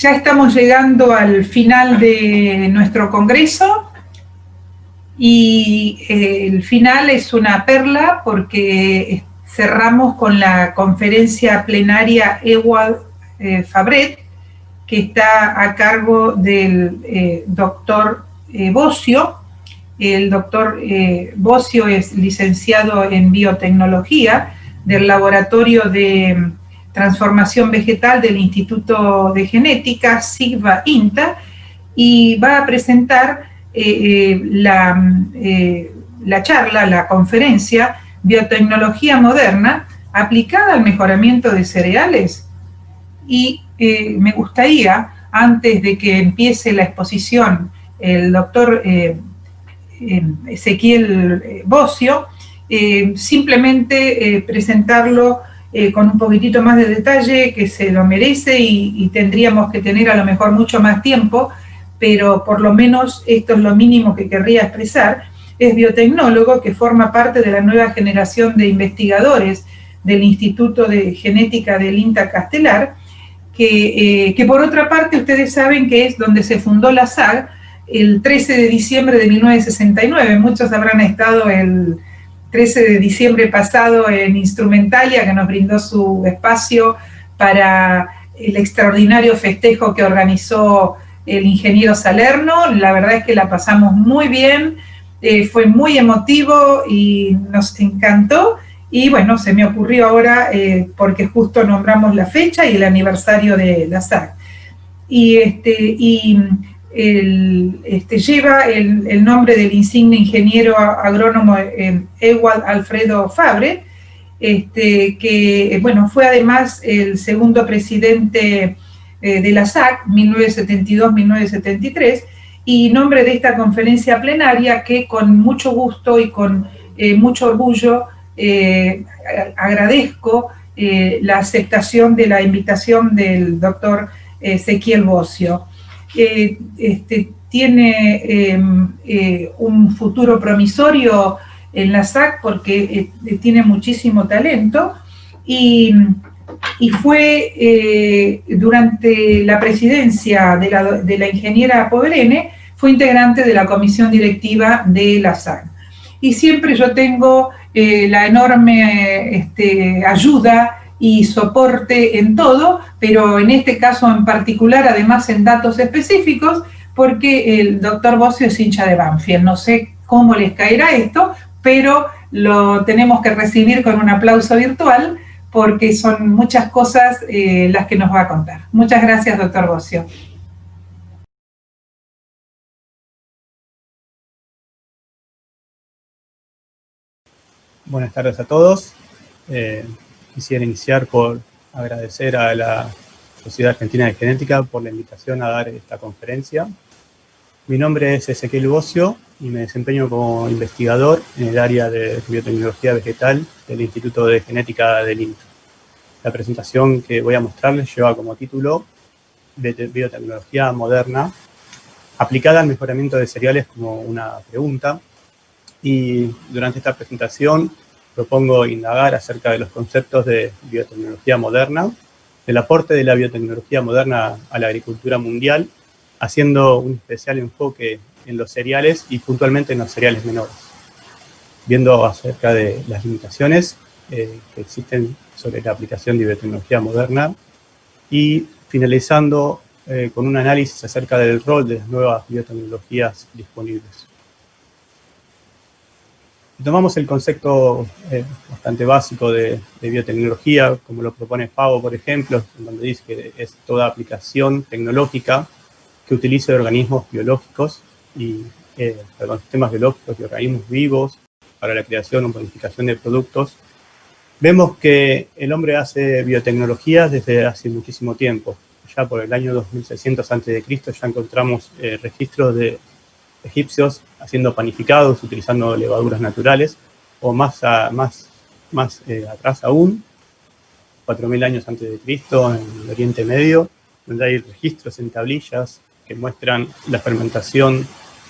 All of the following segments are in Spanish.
Ya estamos llegando al final de nuestro congreso y el final es una perla porque cerramos con la conferencia plenaria Ewald Fabret, que está a cargo del doctor Bossio. El doctor Bossio es licenciado en biotecnología del Laboratorio de Transformación Vegetal del Instituto de Genética, SIGVA-INTA, y va a presentar la charla, la conferencia Biotecnología Moderna aplicada al mejoramiento de cereales. Y me gustaría, antes de que empiece la exposición, el doctor Ezequiel Bossio, simplemente presentarlo con un poquitito más de detalle, que se lo merece, y tendríamos que tener a lo mejor mucho más tiempo, pero por lo menos esto es lo mínimo que querría expresar. Es biotecnólogo que forma parte de la nueva generación de investigadores del Instituto de Genética del INTA Castelar, que por otra parte ustedes saben que es donde se fundó la SAG el 13 de diciembre de 1969. Muchos habrán estado el 13 de diciembre pasado en Instrumentalia, que nos brindó su espacio para el extraordinario festejo que organizó el ingeniero Salerno. La verdad es que la pasamos muy bien, fue muy emotivo y nos encantó. Y bueno, se me ocurrió ahora, porque justo nombramos la fecha y el aniversario de la SAG. Lleva el nombre del insigne ingeniero agrónomo Ewald Alfredo Fabret, que bueno, fue además el segundo presidente de la SAC, 1972-1973, y nombre de esta conferencia plenaria que con mucho gusto y con mucho orgullo agradezco la aceptación de la invitación del doctor Ezequiel Bossio. Tiene un futuro promisorio en la SAC porque tiene muchísimo talento y fue durante la presidencia de la ingeniera Poverene, fue integrante de la comisión directiva de la SAC. Y siempre yo tengo la enorme ayuda y soporte en todo, pero en este caso en particular, además en datos específicos, porque el doctor Bossio es hincha de Banfield. No sé cómo les caerá esto, pero lo tenemos que recibir con un aplauso virtual, porque son muchas cosas las que nos va a contar. Muchas gracias, doctor Bossio. Buenas tardes a todos. Quisiera iniciar por agradecer a la Sociedad Argentina de Genética por la invitación a dar esta conferencia. Mi nombre es Ezequiel Bossio y me desempeño como investigador en el área de biotecnología vegetal del Instituto de Genética del INTA. La presentación que voy a mostrarles lleva como título Biotecnología Moderna aplicada al mejoramiento de cereales como una pregunta. Y durante esta presentación propongo indagar acerca de los conceptos de biotecnología moderna, del aporte de la biotecnología moderna a la agricultura mundial, haciendo un especial enfoque en los cereales y puntualmente en los cereales menores, viendo acerca de las limitaciones que existen sobre la aplicación de biotecnología moderna y finalizando con un análisis acerca del rol de las nuevas biotecnologías disponibles. Tomamos el concepto bastante básico de biotecnología, como lo propone FAO, por ejemplo, donde dice que es toda aplicación tecnológica que utilice organismos biológicos y sistemas biológicos y organismos vivos para la creación o modificación de productos. Vemos que el hombre hace biotecnología desde hace muchísimo tiempo. Ya por el año 2600 a.C. ya encontramos registros de egipcios haciendo panificados utilizando levaduras naturales, o más atrás aún, 4000 años antes de Cristo, en el Oriente Medio, donde hay registros en tablillas que muestran la fermentación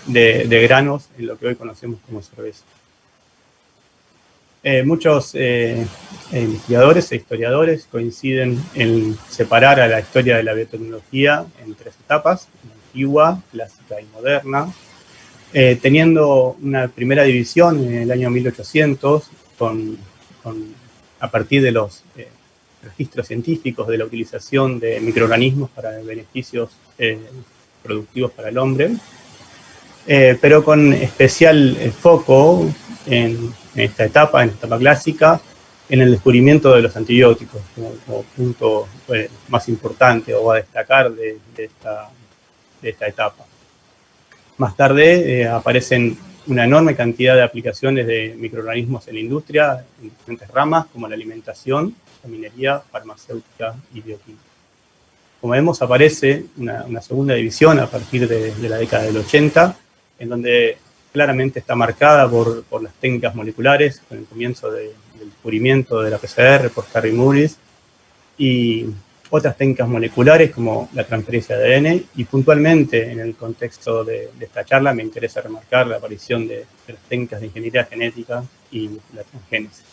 de granos en lo que hoy conocemos como cerveza. Muchos investigadores e historiadores coinciden en separar a la historia de la biotecnología en tres etapas: antigua, clásica y moderna, teniendo una primera división en el año 1800 a partir de los registros científicos de la utilización de microorganismos para beneficios productivos para el hombre, pero con especial foco en esta etapa clásica, en el descubrimiento de los antibióticos como punto más importante o a destacar de esta etapa. Más tarde aparecen una enorme cantidad de aplicaciones de microorganismos en la industria, en diferentes ramas, como la alimentación, la minería, farmacéutica y bioquímica. Como vemos, aparece una segunda división a partir de la década del 80, en donde claramente está marcada por las técnicas moleculares, con el comienzo del descubrimiento de la PCR por Harry Muris, y otras técnicas moleculares como la transferencia de ADN, y puntualmente en el contexto de esta charla me interesa remarcar la aparición de las técnicas de ingeniería genética y la transgénesis.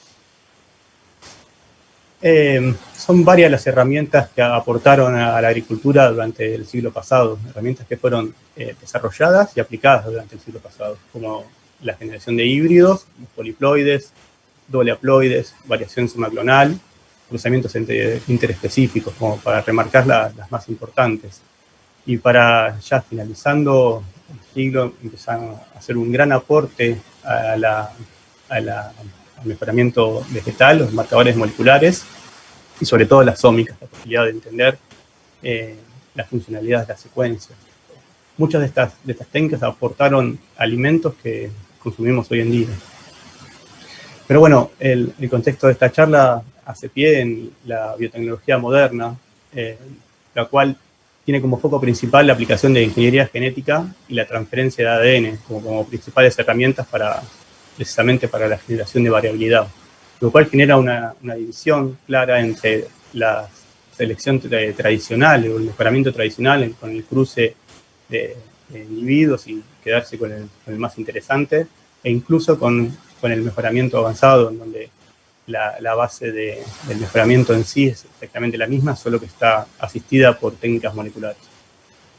Son varias las herramientas que aportaron a la agricultura durante el siglo pasado, herramientas que fueron desarrolladas y aplicadas durante el siglo pasado, como la generación de híbridos, poliploides, doble haploides, variación somaclonal, cruzamientos interespecíficos, como para remarcar las más importantes. Y para ya finalizando el siglo, empezaron a hacer un gran aporte al mejoramiento vegetal, los marcadores moleculares, y sobre todo las ómicas, la posibilidad de entender la funcionalidad de las secuencias. Muchas de estas técnicas aportaron alimentos que consumimos hoy en día. Pero bueno, el contexto de esta charla hace pie en la biotecnología moderna, la cual tiene como foco principal la aplicación de ingeniería genética y la transferencia de ADN como principales herramientas precisamente para la generación de variabilidad, lo cual genera una división clara entre la selección tradicional o el mejoramiento tradicional con el cruce de individuos y quedarse con el más interesante, e incluso con el mejoramiento avanzado, en donde la base del mejoramiento en sí es exactamente la misma, solo que está asistida por técnicas moleculares.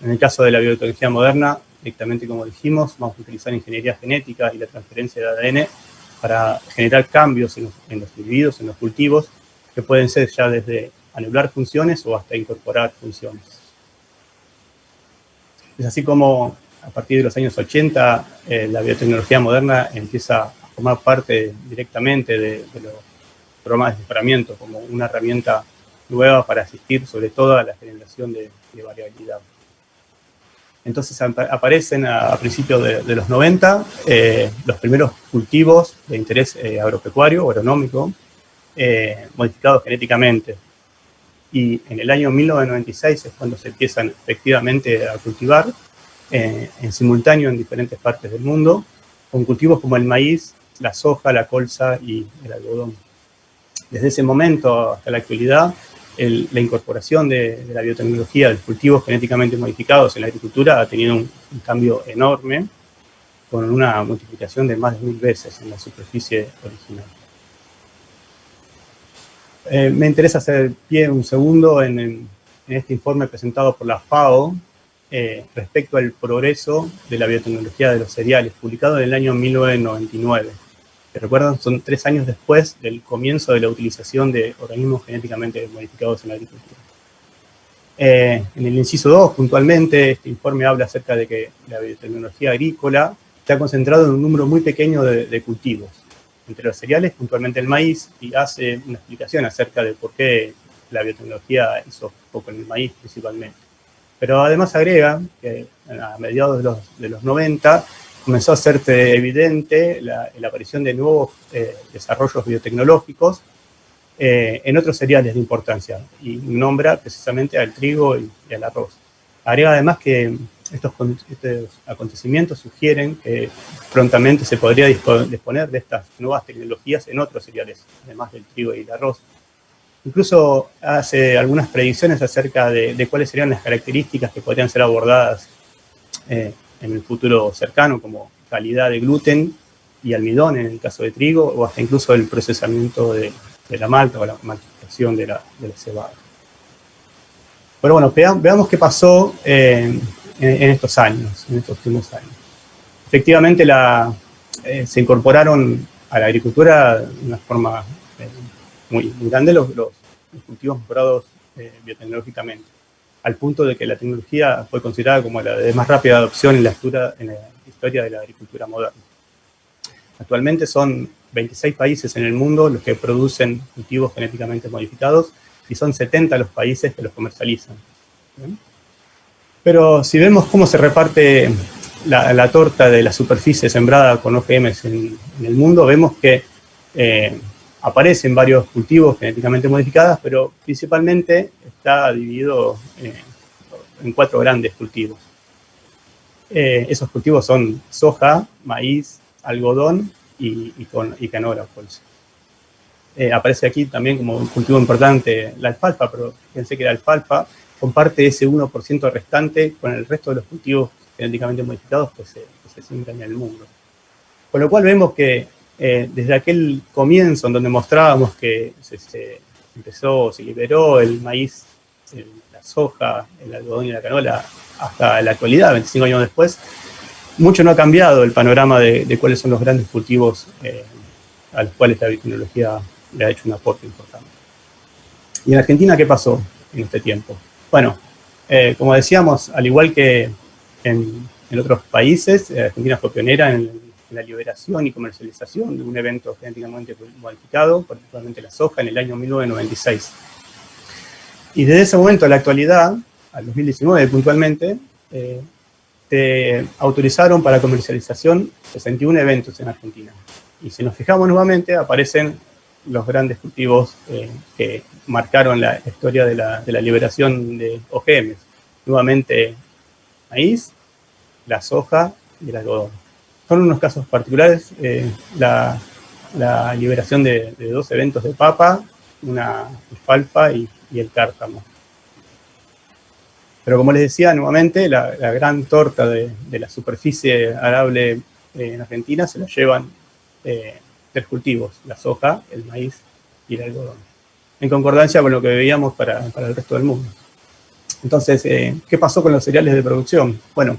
En el caso de la biotecnología moderna, directamente como dijimos, vamos a utilizar ingeniería genética y la transferencia de ADN para generar cambios en los individuos, en los cultivos, que pueden ser ya desde anular funciones o hasta incorporar funciones. Es así como a partir de los años 80 la biotecnología moderna empieza a formar parte directamente de los programas de mejoramiento como una herramienta nueva para asistir sobre todo a la generación de variabilidad. Entonces aparecen a principios de los 90 los primeros cultivos de interés agropecuario o agronómico modificados genéticamente. Y en el año 1996 es cuando se empiezan efectivamente a cultivar en simultáneo en diferentes partes del mundo, con cultivos como el maíz, la soja, la colza y el algodón. Desde ese momento hasta la actualidad, la incorporación de la biotecnología de cultivos genéticamente modificados en la agricultura ha tenido un cambio enorme, con una multiplicación de más de 1000 veces en la superficie original. Me interesa hacer pie un segundo en este informe presentado por la FAO respecto al progreso de la biotecnología de los cereales, publicado en el año 1999. ¿Se recuerdan? Son 3 años después del comienzo de la utilización de organismos genéticamente modificados en la agricultura. En el inciso 2, puntualmente, este informe habla acerca de que la biotecnología agrícola se ha concentrado en un número muy pequeño de cultivos, entre los cereales, puntualmente el maíz, y hace una explicación acerca de por qué la biotecnología hizo foco en el maíz principalmente. Pero además agrega que a mediados de los 90 comenzó a hacerse evidente la aparición de nuevos desarrollos biotecnológicos en otros cereales de importancia, y nombra precisamente al trigo y al arroz. Agrega además que estos acontecimientos sugieren que prontamente se podría disponer de estas nuevas tecnologías en otros cereales, además del trigo y el arroz. Incluso hace algunas predicciones acerca de cuáles serían las características que podrían ser abordadas en el futuro cercano, como calidad de gluten, y almidón en el caso de trigo, o hasta incluso el procesamiento de la malta o la maltización de la cebada. Pero bueno, veamos qué pasó en estos años, en estos últimos años. Efectivamente, se incorporaron a la agricultura de una forma muy grande los cultivos mejorados biotecnológicamente, al punto de que la tecnología fue considerada como la de más rápida adopción en la historia de la agricultura moderna. Actualmente son 26 países en el mundo los que producen cultivos genéticamente modificados y son 70 los países que los comercializan. ¿Bien? Pero si vemos cómo se reparte la torta de la superficie sembrada con OGMs en el mundo, vemos que aparecen varios cultivos genéticamente modificados, pero principalmente está dividido en 4 grandes cultivos. Esos cultivos son soja, maíz, algodón y canola. Aparece aquí también como un cultivo importante la alfalfa, pero fíjense que la alfalfa comparte ese 1% restante con el resto de los cultivos genéticamente modificados que se siembran en el mundo. Con lo cual vemos que desde aquel comienzo en donde mostrábamos que se liberó el maíz, la soja, el algodón y la canola, hasta la actualidad, 25 años después, mucho no ha cambiado el panorama de cuáles son los grandes cultivos a los cuales la biotecnología le ha hecho un aporte importante. ¿Y en Argentina qué pasó en este tiempo? Bueno, como decíamos, al igual que en otros países, Argentina fue pionera en la liberación y comercialización de un evento genéticamente modificado, particularmente la soja, en el año 1996. Y desde ese momento a la actualidad, al 2019 puntualmente, se autorizaron para comercialización 61 eventos en Argentina. Y si nos fijamos nuevamente, aparecen los grandes cultivos que marcaron la historia de la liberación de OGMs. Nuevamente, maíz, la soja y el algodón. Son unos casos particulares, la liberación de 2 eventos de papa, una alfalfa y el cártamo. Pero como les decía, nuevamente, la gran torta de la superficie arable en Argentina se la llevan 3 cultivos, la soja, el maíz y el algodón, en concordancia con lo que veíamos para el resto del mundo. Entonces, ¿qué pasó con los cereales de producción? Bueno,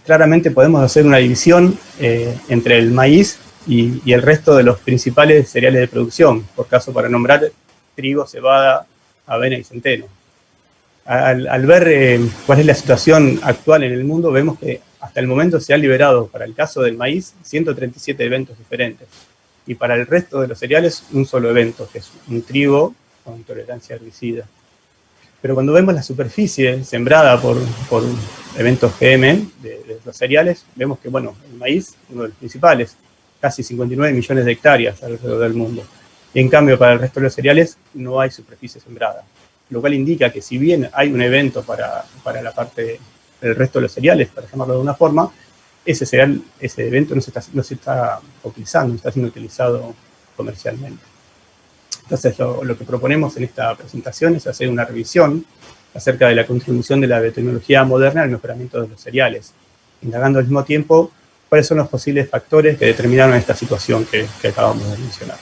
claramente podemos hacer una división entre el maíz y el resto de los principales cereales de producción, por caso para nombrar trigo, cebada, avena y centeno. Al ver cuál es la situación actual en el mundo, vemos que hasta el momento se han liberado, para el caso del maíz, 137 eventos diferentes. Y para el resto de los cereales, un solo evento, que es un trigo con tolerancia herbicida. Pero cuando vemos la superficie sembrada por eventos GM de los cereales, vemos que, bueno, el maíz, uno de los principales, casi 59 millones de hectáreas alrededor del mundo. Y en cambio, para el resto de los cereales, no hay superficie sembrada. Lo cual indica que si bien hay un evento para la parte del resto de los cereales, para llamarlo de una forma, ese evento no se está utilizando, no está siendo utilizado comercialmente. Entonces, lo que proponemos en esta presentación es hacer una revisión acerca de la contribución de la biotecnología moderna al mejoramiento de los cereales, indagando al mismo tiempo cuáles son los posibles factores que determinaron esta situación que acabamos de mencionar.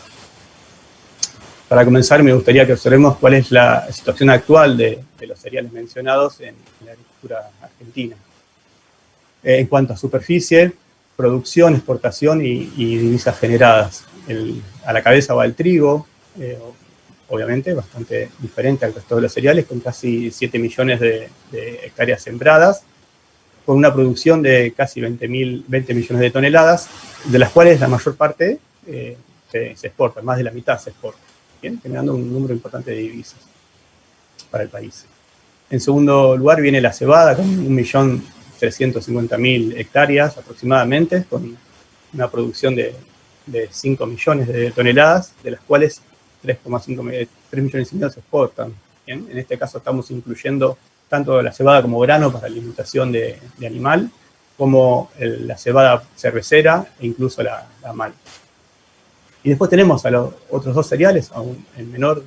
Para comenzar, me gustaría que observemos cuál es la situación actual de los cereales mencionados en la agricultura argentina. En cuanto a superficie, producción, exportación y divisas generadas. A la cabeza va el trigo, obviamente bastante diferente al resto de los cereales, con casi 7 millones de hectáreas sembradas, con una producción de casi 20 millones de toneladas, de las cuales la mayor parte se exporta, más de la mitad se exporta. Bien, generando un número importante de divisas para el país. En segundo lugar viene la cebada, con 1.350.000 hectáreas aproximadamente, con una producción de 5 millones de toneladas, de las cuales 3 millones y medio se exportan. Bien, en este caso estamos incluyendo tanto la cebada como grano para alimentación de animal, como la cebada cervecera e incluso la malta. Y después tenemos a los otros 2 cereales, aún en menor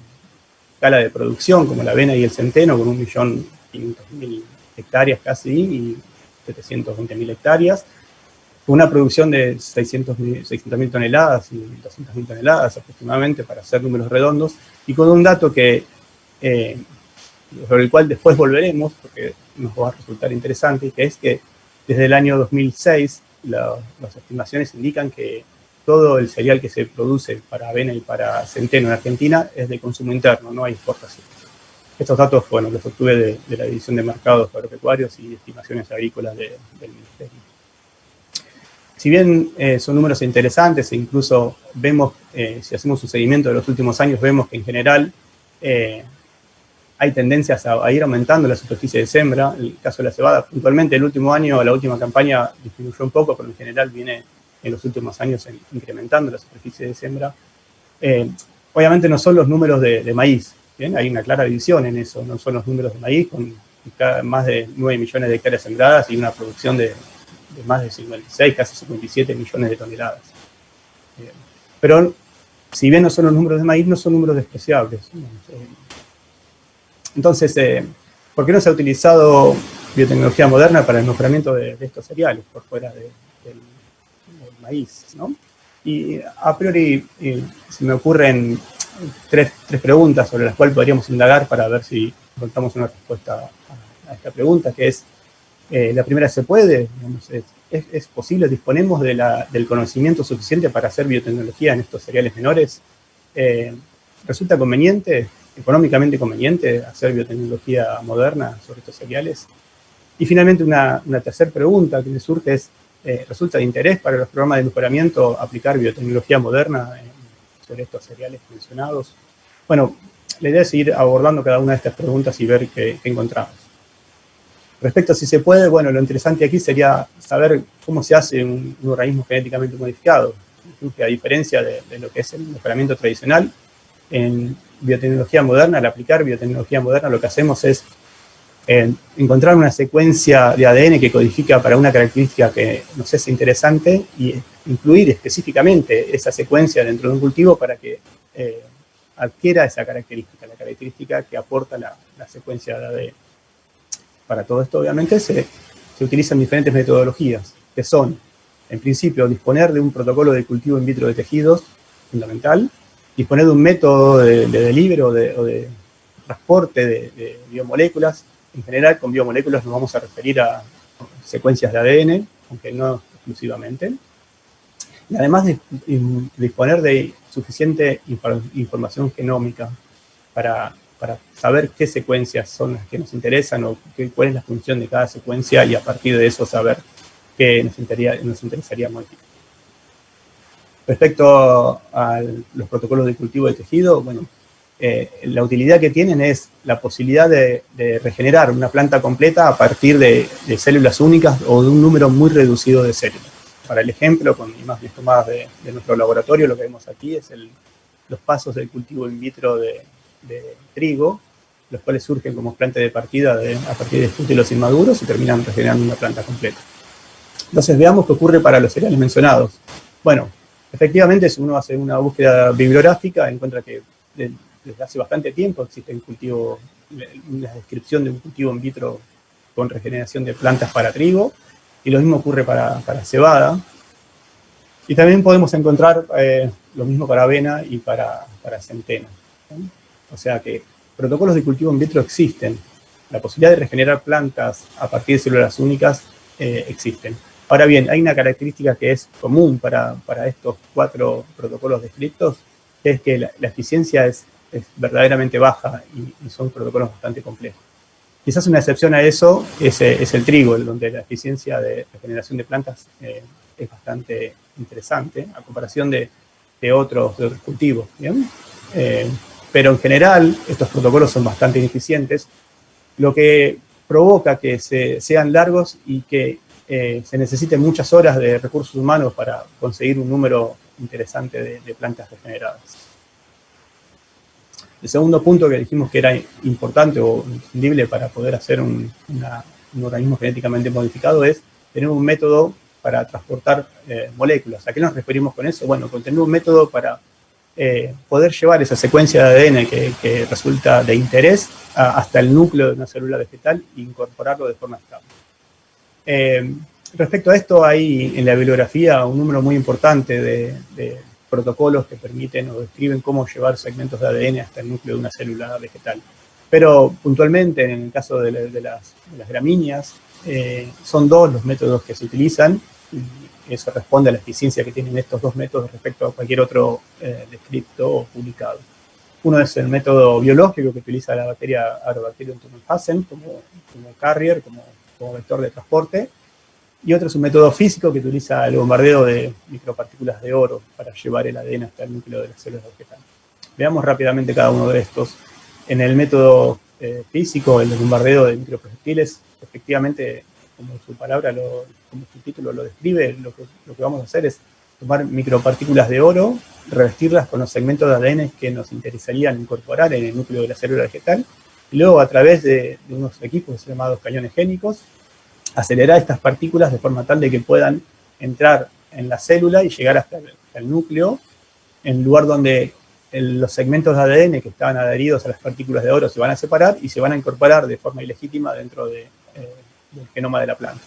escala de producción, como la avena y el centeno, con 1.500.000 hectáreas casi, y 720.000 hectáreas. una producción de 600.000 toneladas y 200.000 toneladas aproximadamente, para hacer números redondos, y con un dato que, sobre el cual después volveremos, porque nos va a resultar interesante, que es que desde el año 2006 las estimaciones indican que todo el cereal que se produce para avena y para centeno en Argentina es de consumo interno, no hay exportación. Estos datos, bueno, los obtuve de la División de Mercados Agropecuarios y Estimaciones Agrícolas del Ministerio. Si bien son números interesantes, e incluso vemos, si hacemos un seguimiento de los últimos años, vemos que en general hay tendencias a ir aumentando la superficie de siembra. En el caso de la cebada, puntualmente el último año, la última campaña disminuyó un poco, pero en general viene en los últimos años incrementando la superficie de siembra. Obviamente no son los números de maíz, ¿bien? Hay una clara división en eso, no son los números de maíz, con más de 9 millones de hectáreas sembradas y una producción de más de 56, casi 57 millones de toneladas. Pero si bien no son los números de maíz, no son números despreciables. Entonces, ¿por qué no se ha utilizado biotecnología moderna para el mejoramiento de estos cereales por fuera del maíz, ¿no? Y a priori se me ocurren tres preguntas sobre las cuales podríamos indagar para ver si encontramos una respuesta a esta pregunta, que es, la primera, ¿se puede? ¿Es posible? ¿Disponemos del conocimiento suficiente para hacer biotecnología en estos cereales menores? ¿Resulta conveniente, económicamente conveniente, hacer biotecnología moderna sobre estos cereales? Y finalmente una tercera pregunta que me surge es, ¿resulta de interés para los programas de mejoramiento aplicar biotecnología moderna sobre estos cereales mencionados? Bueno, la idea es seguir abordando cada una de estas preguntas y ver qué encontramos. Respecto a si se puede, bueno, lo interesante aquí sería saber cómo se hace un organismo genéticamente modificado. Que a diferencia de lo que es el mejoramiento tradicional, en biotecnología moderna, al aplicar biotecnología moderna, lo que hacemos es encontrar una secuencia de ADN que codifica para una característica que nos es interesante y incluir específicamente esa secuencia dentro de un cultivo para que adquiera esa característica, la característica que aporta la secuencia de ADN. Para todo esto, obviamente, se utilizan diferentes metodologías, que son, en principio, disponer de un protocolo de cultivo in vitro de tejidos, fundamental, disponer de un método de delivery o de transporte de biomoléculas. En general, con biomoléculas nos vamos a referir a secuencias de ADN, aunque no exclusivamente. Y además de disponer de suficiente información genómica para saber qué secuencias son las que nos interesan o cuál es la función de cada secuencia y a partir de eso saber qué nos interesaría modificar. Respecto a los protocolos de cultivo de tejido, bueno, la utilidad que tienen es la posibilidad de regenerar una planta completa a partir de células únicas o de un número muy reducido de células. Para el ejemplo, con imágenes tomadas de nuestro laboratorio, lo que vemos aquí es los pasos del cultivo in vitro de trigo, los cuales surgen como planta de partida a partir de estútelos inmaduros y terminan regenerando una planta completa. Entonces veamos qué ocurre para los cereales mencionados. Bueno, efectivamente, si uno hace una búsqueda bibliográfica, encuentra que desde hace bastante tiempo existe una descripción de un cultivo in vitro con regeneración de plantas para trigo, y lo mismo ocurre para cebada. Y también podemos encontrar lo mismo para avena y para centeno. O sea que protocolos de cultivo in vitro existen. La posibilidad de regenerar plantas a partir de células únicas existen. Ahora bien, hay una característica que es común para estos 4 protocolos descritos, que es que la eficiencia es verdaderamente baja y son protocolos bastante complejos. Quizás una excepción a eso es el trigo, donde la eficiencia de regeneración de plantas es bastante interesante a comparación de otros cultivos, ¿bien? Pero en general estos protocolos son bastante ineficientes, lo que provoca que sean largos y que se necesiten muchas horas de recursos humanos para conseguir un número interesante de plantas regeneradas. El segundo punto que dijimos que era importante o imprescindible para poder hacer un organismo genéticamente modificado es tener un método para transportar moléculas. ¿A qué nos referimos con eso? Bueno, con tener un método para poder llevar esa secuencia de ADN que resulta de interés hasta el núcleo de una célula vegetal e incorporarlo de forma estable. Respecto a esto, hay en la bibliografía un número muy importante de protocolos que permiten o describen cómo llevar segmentos de ADN hasta el núcleo de una célula vegetal. Pero puntualmente, en el caso de las gramíneas, son dos los métodos que se utilizan, y eso responde a la eficiencia que tienen estos dos métodos respecto a cualquier otro descrito o publicado. Uno es el método biológico que utiliza la bacteria Agrobacterium tumefaciens como carrier, como vector de transporte, y otro es un método físico que utiliza el bombardeo de micropartículas de oro para llevar el ADN hasta el núcleo de las células vegetales. Veamos rápidamente cada uno de estos. En el método físico, el bombardeo de microproyectiles, efectivamente, como su palabra, como su título lo describe, lo que vamos a hacer es tomar micropartículas de oro, revestirlas con los segmentos de ADN que nos interesarían incorporar en el núcleo de la célula vegetal, y luego a través de unos equipos llamados cañones génicos, acelerar estas partículas de forma tal de que puedan entrar en la célula y llegar hasta el núcleo, en el lugar donde los segmentos de ADN que estaban adheridos a las partículas de oro se van a separar y se van a incorporar de forma ilegítima dentro del genoma de la planta.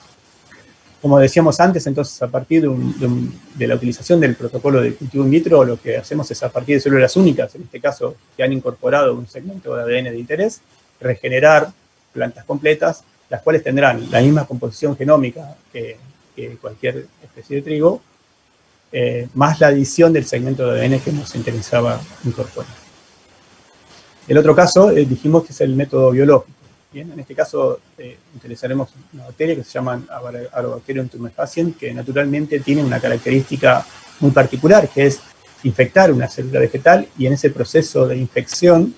Como decíamos antes, entonces, a partir de la utilización del protocolo de cultivo in vitro, lo que hacemos es, a partir de células únicas, en este caso, que han incorporado un segmento de ADN de interés, regenerar plantas completas, las cuales tendrán la misma composición genómica que cualquier especie de trigo, más la adición del segmento de ADN que nos interesaba incorporar. El otro caso, dijimos que es el método biológico. Bien, en este caso utilizaremos una bacteria que se llama Agrobacterium tumefaciens, que naturalmente tiene una característica muy particular, que es infectar una célula vegetal y en ese proceso de infección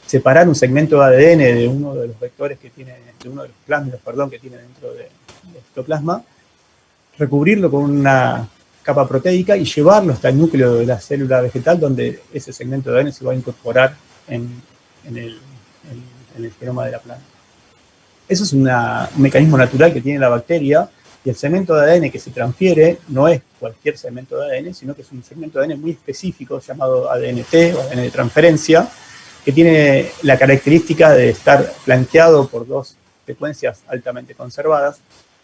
separar un segmento de ADN de uno de los vectores que tiene, de uno de los plásmidos, perdón, que tiene dentro del citoplasma, recubrirlo con una capa proteica y llevarlo hasta el núcleo de la célula vegetal, donde ese segmento de ADN se va a incorporar en el genoma de la planta. Eso es un mecanismo natural que tiene la bacteria, y el segmento de ADN que se transfiere no es cualquier segmento de ADN, sino que es un segmento de ADN muy específico llamado ADN-T o ADN de transferencia, que tiene la característica de estar flanqueado por dos secuencias altamente conservadas,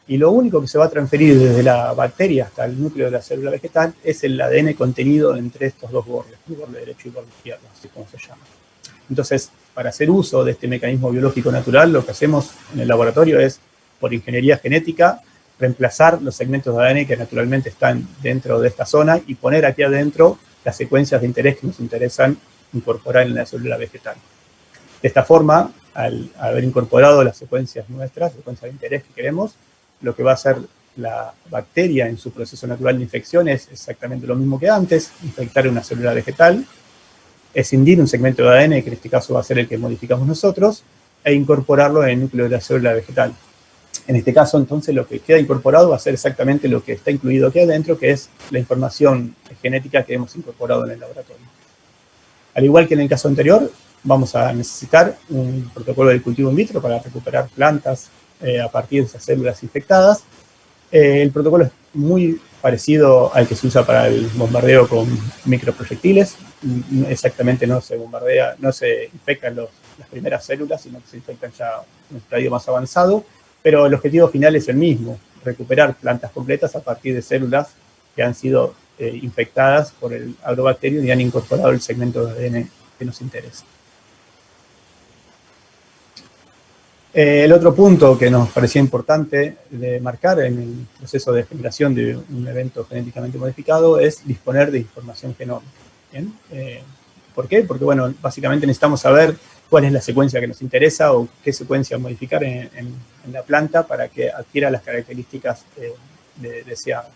y lo único que se va a transferir desde la bacteria hasta el núcleo de la célula vegetal es el ADN contenido entre estos dos bordes, el borde derecho y el borde izquierdo, así como se llama. Entonces, para hacer uso de este mecanismo biológico natural, lo que hacemos en el laboratorio es, por ingeniería genética, reemplazar los segmentos de ADN que naturalmente están dentro de esta zona y poner aquí adentro las secuencias de interés que nos interesan incorporar en la célula vegetal. De esta forma, al haber incorporado las secuencias nuestras, secuencias de interés que queremos, lo que va a hacer la bacteria en su proceso natural de infección es exactamente lo mismo que antes, infectar una célula vegetal, escindir un segmento de ADN, que en este caso va a ser el que modificamos nosotros, e incorporarlo en el núcleo de la célula vegetal. En este caso, entonces, lo que queda incorporado va a ser exactamente lo que está incluido aquí adentro, que es la información genética que hemos incorporado en el laboratorio. Al igual que en el caso anterior, vamos a necesitar un protocolo de cultivo in vitro para recuperar plantas a partir de esas células infectadas. El protocolo es muy parecido al que se usa para el bombardeo con microproyectiles. Exactamente no se bombardea, no se infectan las primeras células, sino que se infectan ya en un estadio más avanzado, pero el objetivo final es el mismo, recuperar plantas completas a partir de células que han sido infectadas por el Agrobacterium y han incorporado el segmento de ADN que nos interesa. El otro punto que nos parecía importante de marcar en el proceso de generación de un evento genéticamente modificado es disponer de información genómica. ¿Bien? ¿Por qué? Porque, bueno, básicamente necesitamos saber cuál es la secuencia que nos interesa o qué secuencia modificar en la planta para que adquiera las características deseadas.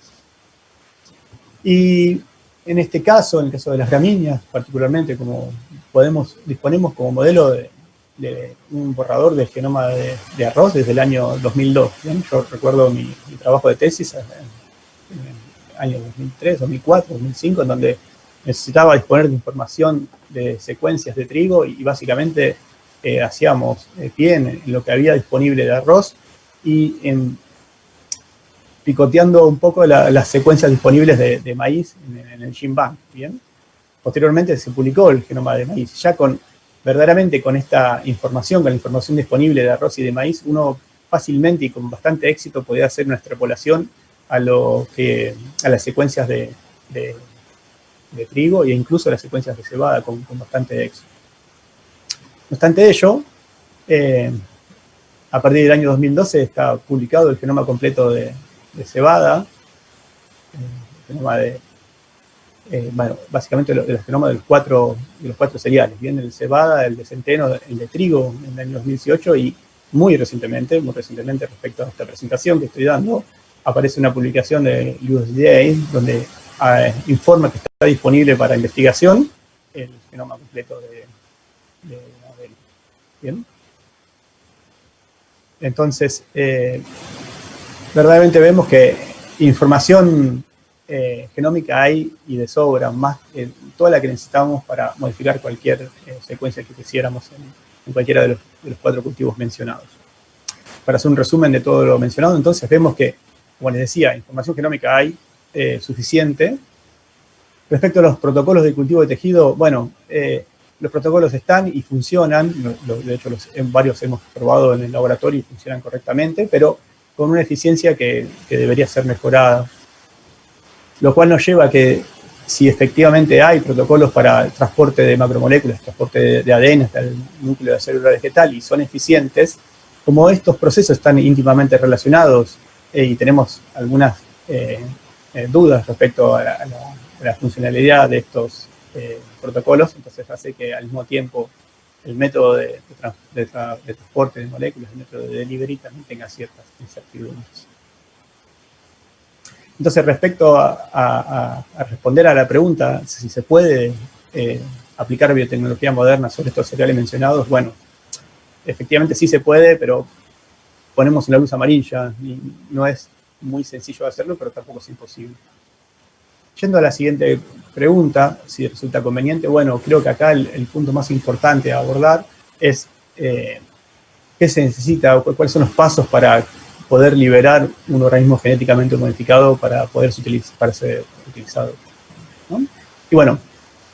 Y en este caso, en el caso de las gramíneas, particularmente, como disponemos como modelo de un borrador del genoma de arroz desde el año 2002. ¿Bien? Yo recuerdo mi trabajo de tesis en el año 2003, 2004, 2005, en donde necesitaba disponer de información de secuencias de trigo y básicamente hacíamos pie en lo que había disponible de arroz y picoteando un poco las secuencias disponibles de maíz en el GenBank. ¿Bien? Posteriormente se publicó el genoma de maíz. Ya verdaderamente con esta información, con la información disponible de arroz y de maíz, uno fácilmente y con bastante éxito podía hacer una extrapolación a las secuencias de trigo e incluso a las secuencias de cebada con bastante éxito. No obstante ello, a partir del año 2012 está publicado el genoma completo de cebada, el genoma bueno, básicamente el genoma de los cuatro cereales, bien, el de cebada, el de centeno, el de trigo en el año 2018 y muy recientemente respecto a esta presentación que estoy dando, aparece una publicación de USDA donde informa que está disponible para investigación el genoma completo de avena. Bien. Entonces, verdaderamente vemos que información genómica hay y de sobra, más toda la que necesitamos para modificar cualquier secuencia que quisiéramos en cualquiera de los 4 cultivos mencionados. Para hacer un resumen de todo lo mencionado, entonces vemos que, como les decía, información genómica hay suficiente. Respecto a los protocolos de cultivo de tejido, bueno, los protocolos están y funcionan, de hecho varios hemos probado en el laboratorio y funcionan correctamente, pero con una eficiencia que debería ser mejorada. Lo cual nos lleva a que si efectivamente hay protocolos para el transporte de macromoléculas, transporte de ADN hasta el núcleo de la célula vegetal y son eficientes, como estos procesos están íntimamente relacionados y tenemos algunas dudas respecto a la funcionalidad de estos protocolos, entonces hace que al mismo tiempo el método de transporte de moléculas, el método de delivery también tenga ciertas incertidumbres. Entonces, respecto a responder a la pregunta si se puede aplicar biotecnología moderna sobre estos cereales mencionados, bueno, efectivamente sí se puede, pero ponemos una luz amarilla y no es muy sencillo hacerlo, pero tampoco es imposible. Yendo a la siguiente pregunta, si resulta conveniente, bueno, creo que acá el punto más importante a abordar es qué se necesita o cuáles son los pasos para poder liberar un organismo genéticamente modificado para poder ser utilizado, ¿no? Y bueno,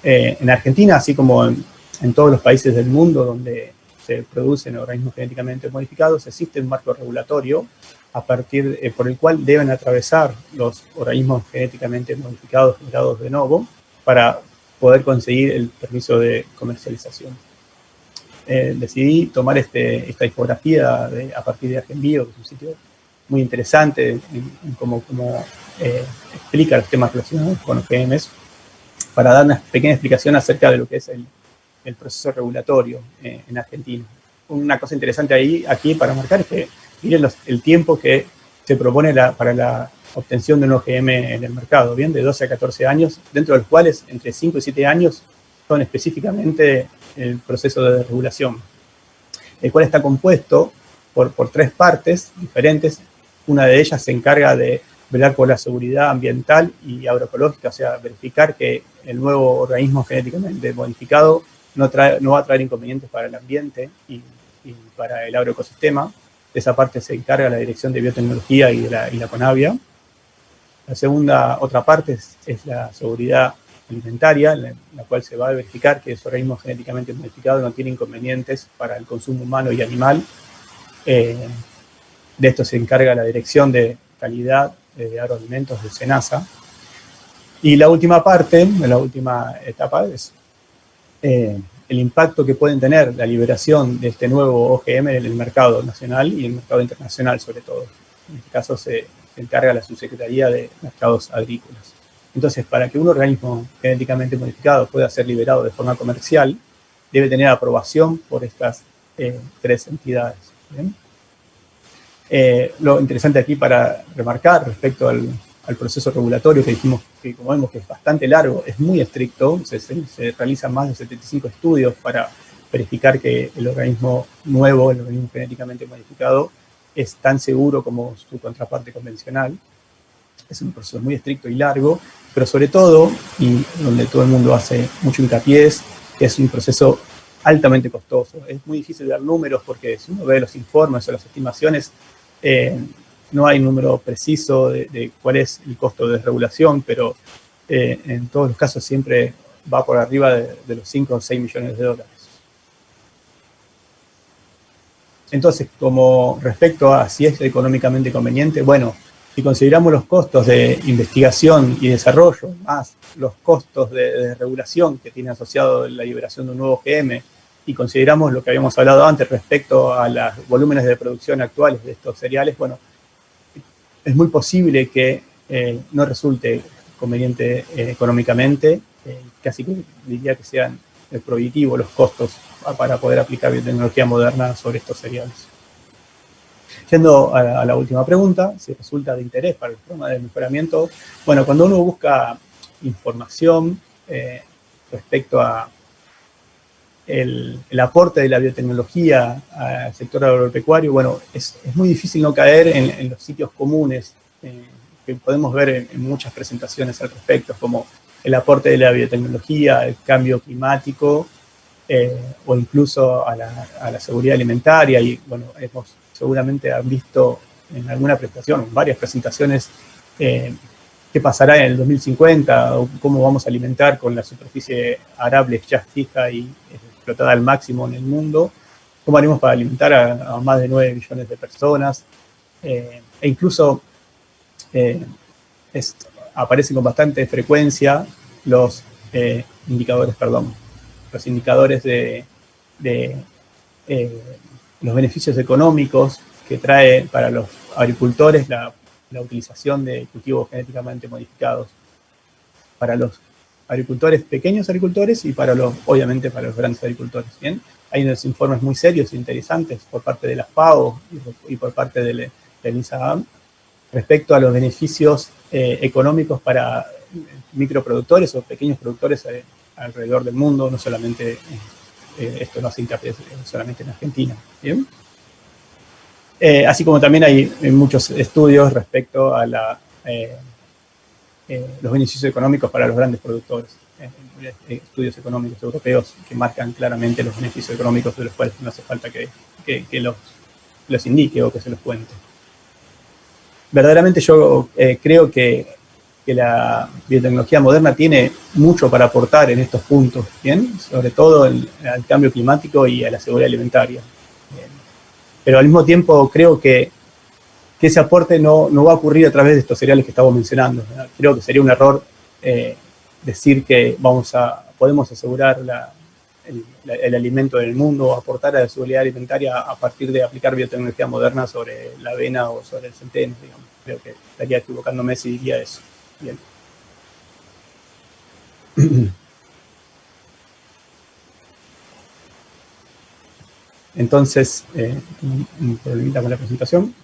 en Argentina, así como en todos los países del mundo donde se producen organismos genéticamente modificados, existe un marco regulatorio por el cual deben atravesar los organismos genéticamente modificados generados de novo para poder conseguir el permiso de comercialización. Decidí tomar esta infografía a partir de ArgenBio, que es un sitio muy interesante en cómo explica los temas relacionados con OGMs, para dar una pequeña explicación acerca de lo que es el proceso regulatorio en Argentina. Una cosa interesante aquí para marcar es que miren el tiempo que se propone para la obtención de un OGM en el mercado, bien, de 12 a 14 años, dentro de los cuales entre 5 y 7 años son específicamente el proceso de regulación, el cual está compuesto por 3 partes diferentes. Una de ellas se encarga de velar por la seguridad ambiental y agroecológica, o sea, verificar que el nuevo organismo genéticamente modificado no va a traer inconvenientes para el ambiente y para el agroecosistema. De esa parte se encarga la Dirección de Biotecnología y la CONAVIA. Otra parte es la seguridad alimentaria, en la cual se va a verificar que ese organismo genéticamente modificado no tiene inconvenientes para el consumo humano y animal. De esto se encarga la Dirección de Calidad de Agroalimentos de SENASA. Y la última parte, la última etapa, es el impacto que pueden tener la liberación de este nuevo OGM en el mercado nacional y en el mercado internacional, sobre todo. En este caso se encarga la Subsecretaría de Mercados Agrícolas. Entonces, para que un organismo genéticamente modificado pueda ser liberado de forma comercial, debe tener aprobación por estas 3 entidades. ¿Bien? Lo interesante aquí para remarcar respecto al proceso regulatorio que dijimos que, como vemos, que es bastante largo, es muy estricto, se realizan más de 75 estudios para verificar que el organismo nuevo, el organismo genéticamente modificado, es tan seguro como su contraparte convencional. Es un proceso muy estricto y largo, pero sobre todo, y donde todo el mundo hace mucho hincapié, es que es un proceso altamente costoso. Es muy difícil dar números porque si uno ve los informes o las estimaciones, no hay un número preciso de cuál es el costo de desregulación, pero en todos los casos siempre va por arriba de los 5 o 6 millones de dólares. Entonces, como respecto a si es económicamente conveniente, bueno, si consideramos los costos de investigación y desarrollo, más los costos de regulación que tiene asociado la liberación de un nuevo OGM, y consideramos lo que habíamos hablado antes respecto a los volúmenes de producción actuales de estos cereales, bueno, es muy posible que no resulte conveniente económicamente, casi que diría que sean prohibitivos los costos para poder aplicar biotecnología moderna sobre estos cereales. Yendo a la última pregunta, si resulta de interés para el programa de mejoramiento, bueno, cuando uno busca información respecto a el aporte de la biotecnología al sector agropecuario, bueno, es muy difícil no caer en los sitios comunes que podemos ver en muchas presentaciones al respecto, como el aporte de la biotecnología, el cambio climático, o incluso a la seguridad alimentaria. Y bueno, seguramente han visto en alguna presentación, en varias presentaciones, qué pasará en el 2050, o cómo vamos a alimentar con la superficie arable ya fija y explotada al máximo en el mundo, cómo haremos para alimentar a más de 9 millones de personas, e incluso aparecen con bastante frecuencia los indicadores de los beneficios económicos que trae para los agricultores la utilización de cultivos genéticamente modificados, para los agricultores, pequeños agricultores, y obviamente para los grandes agricultores. ¿Bien? Hay unos informes muy serios e interesantes por parte de la FAO y por parte del INSAAM respecto a los beneficios económicos para microproductores o pequeños productores alrededor del mundo, no solamente, esto no hace hincapié solamente en Argentina. ¿Bien? Así como también hay muchos estudios respecto a los beneficios económicos para los grandes productores, estudios económicos europeos que marcan claramente los beneficios económicos, de los cuales no hace falta que los indique o que se los cuente. Verdaderamente yo creo que la biotecnología moderna tiene mucho para aportar en estos puntos, ¿bien? Sobre todo al cambio climático y a la seguridad alimentaria. ¿Bien? Pero al mismo tiempo creo que ese aporte no va a ocurrir a través de estos cereales que estamos mencionando, ¿verdad? Creo que sería un error decir que podemos asegurar el alimento del mundo o aportar a la seguridad alimentaria a partir de aplicar biotecnología moderna sobre la avena o sobre el centeno, digamos. Creo que estaría equivocándome si diría eso. Bien. Entonces, un problemita con la presentación.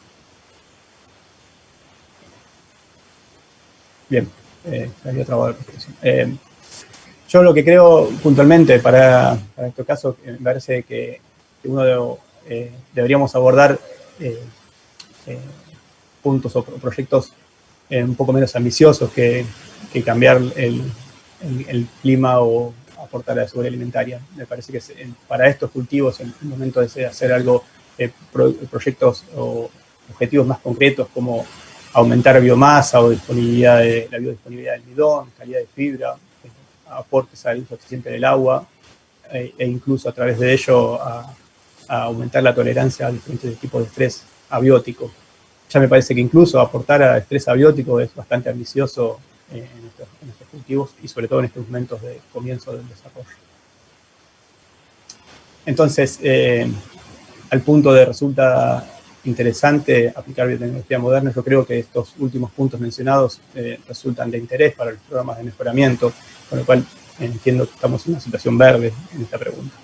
Bien, había trabado la presentación. Yo lo que creo puntualmente para este caso, me parece que uno deberíamos abordar puntos o proyectos un poco menos ambiciosos que cambiar el clima o aportar a la seguridad alimentaria. Me parece que para estos cultivos, en el momento de hacer algo, proyectos o objetivos más concretos como aumentar biomasa o la biodisponibilidad del almidón, calidad de fibra, aportes al uso eficiente del agua, e incluso a través de ello a aumentar la tolerancia a diferentes tipos de estrés abiótico. Ya me parece que incluso aportar a estrés abiótico es bastante ambicioso en estos cultivos, y sobre todo en estos momentos de comienzo del desarrollo. Entonces, al punto de resulta interesante aplicar biotecnología moderna, yo creo que estos últimos puntos mencionados resultan de interés para los programas de mejoramiento, con lo cual entiendo que estamos en una situación verde en esta pregunta.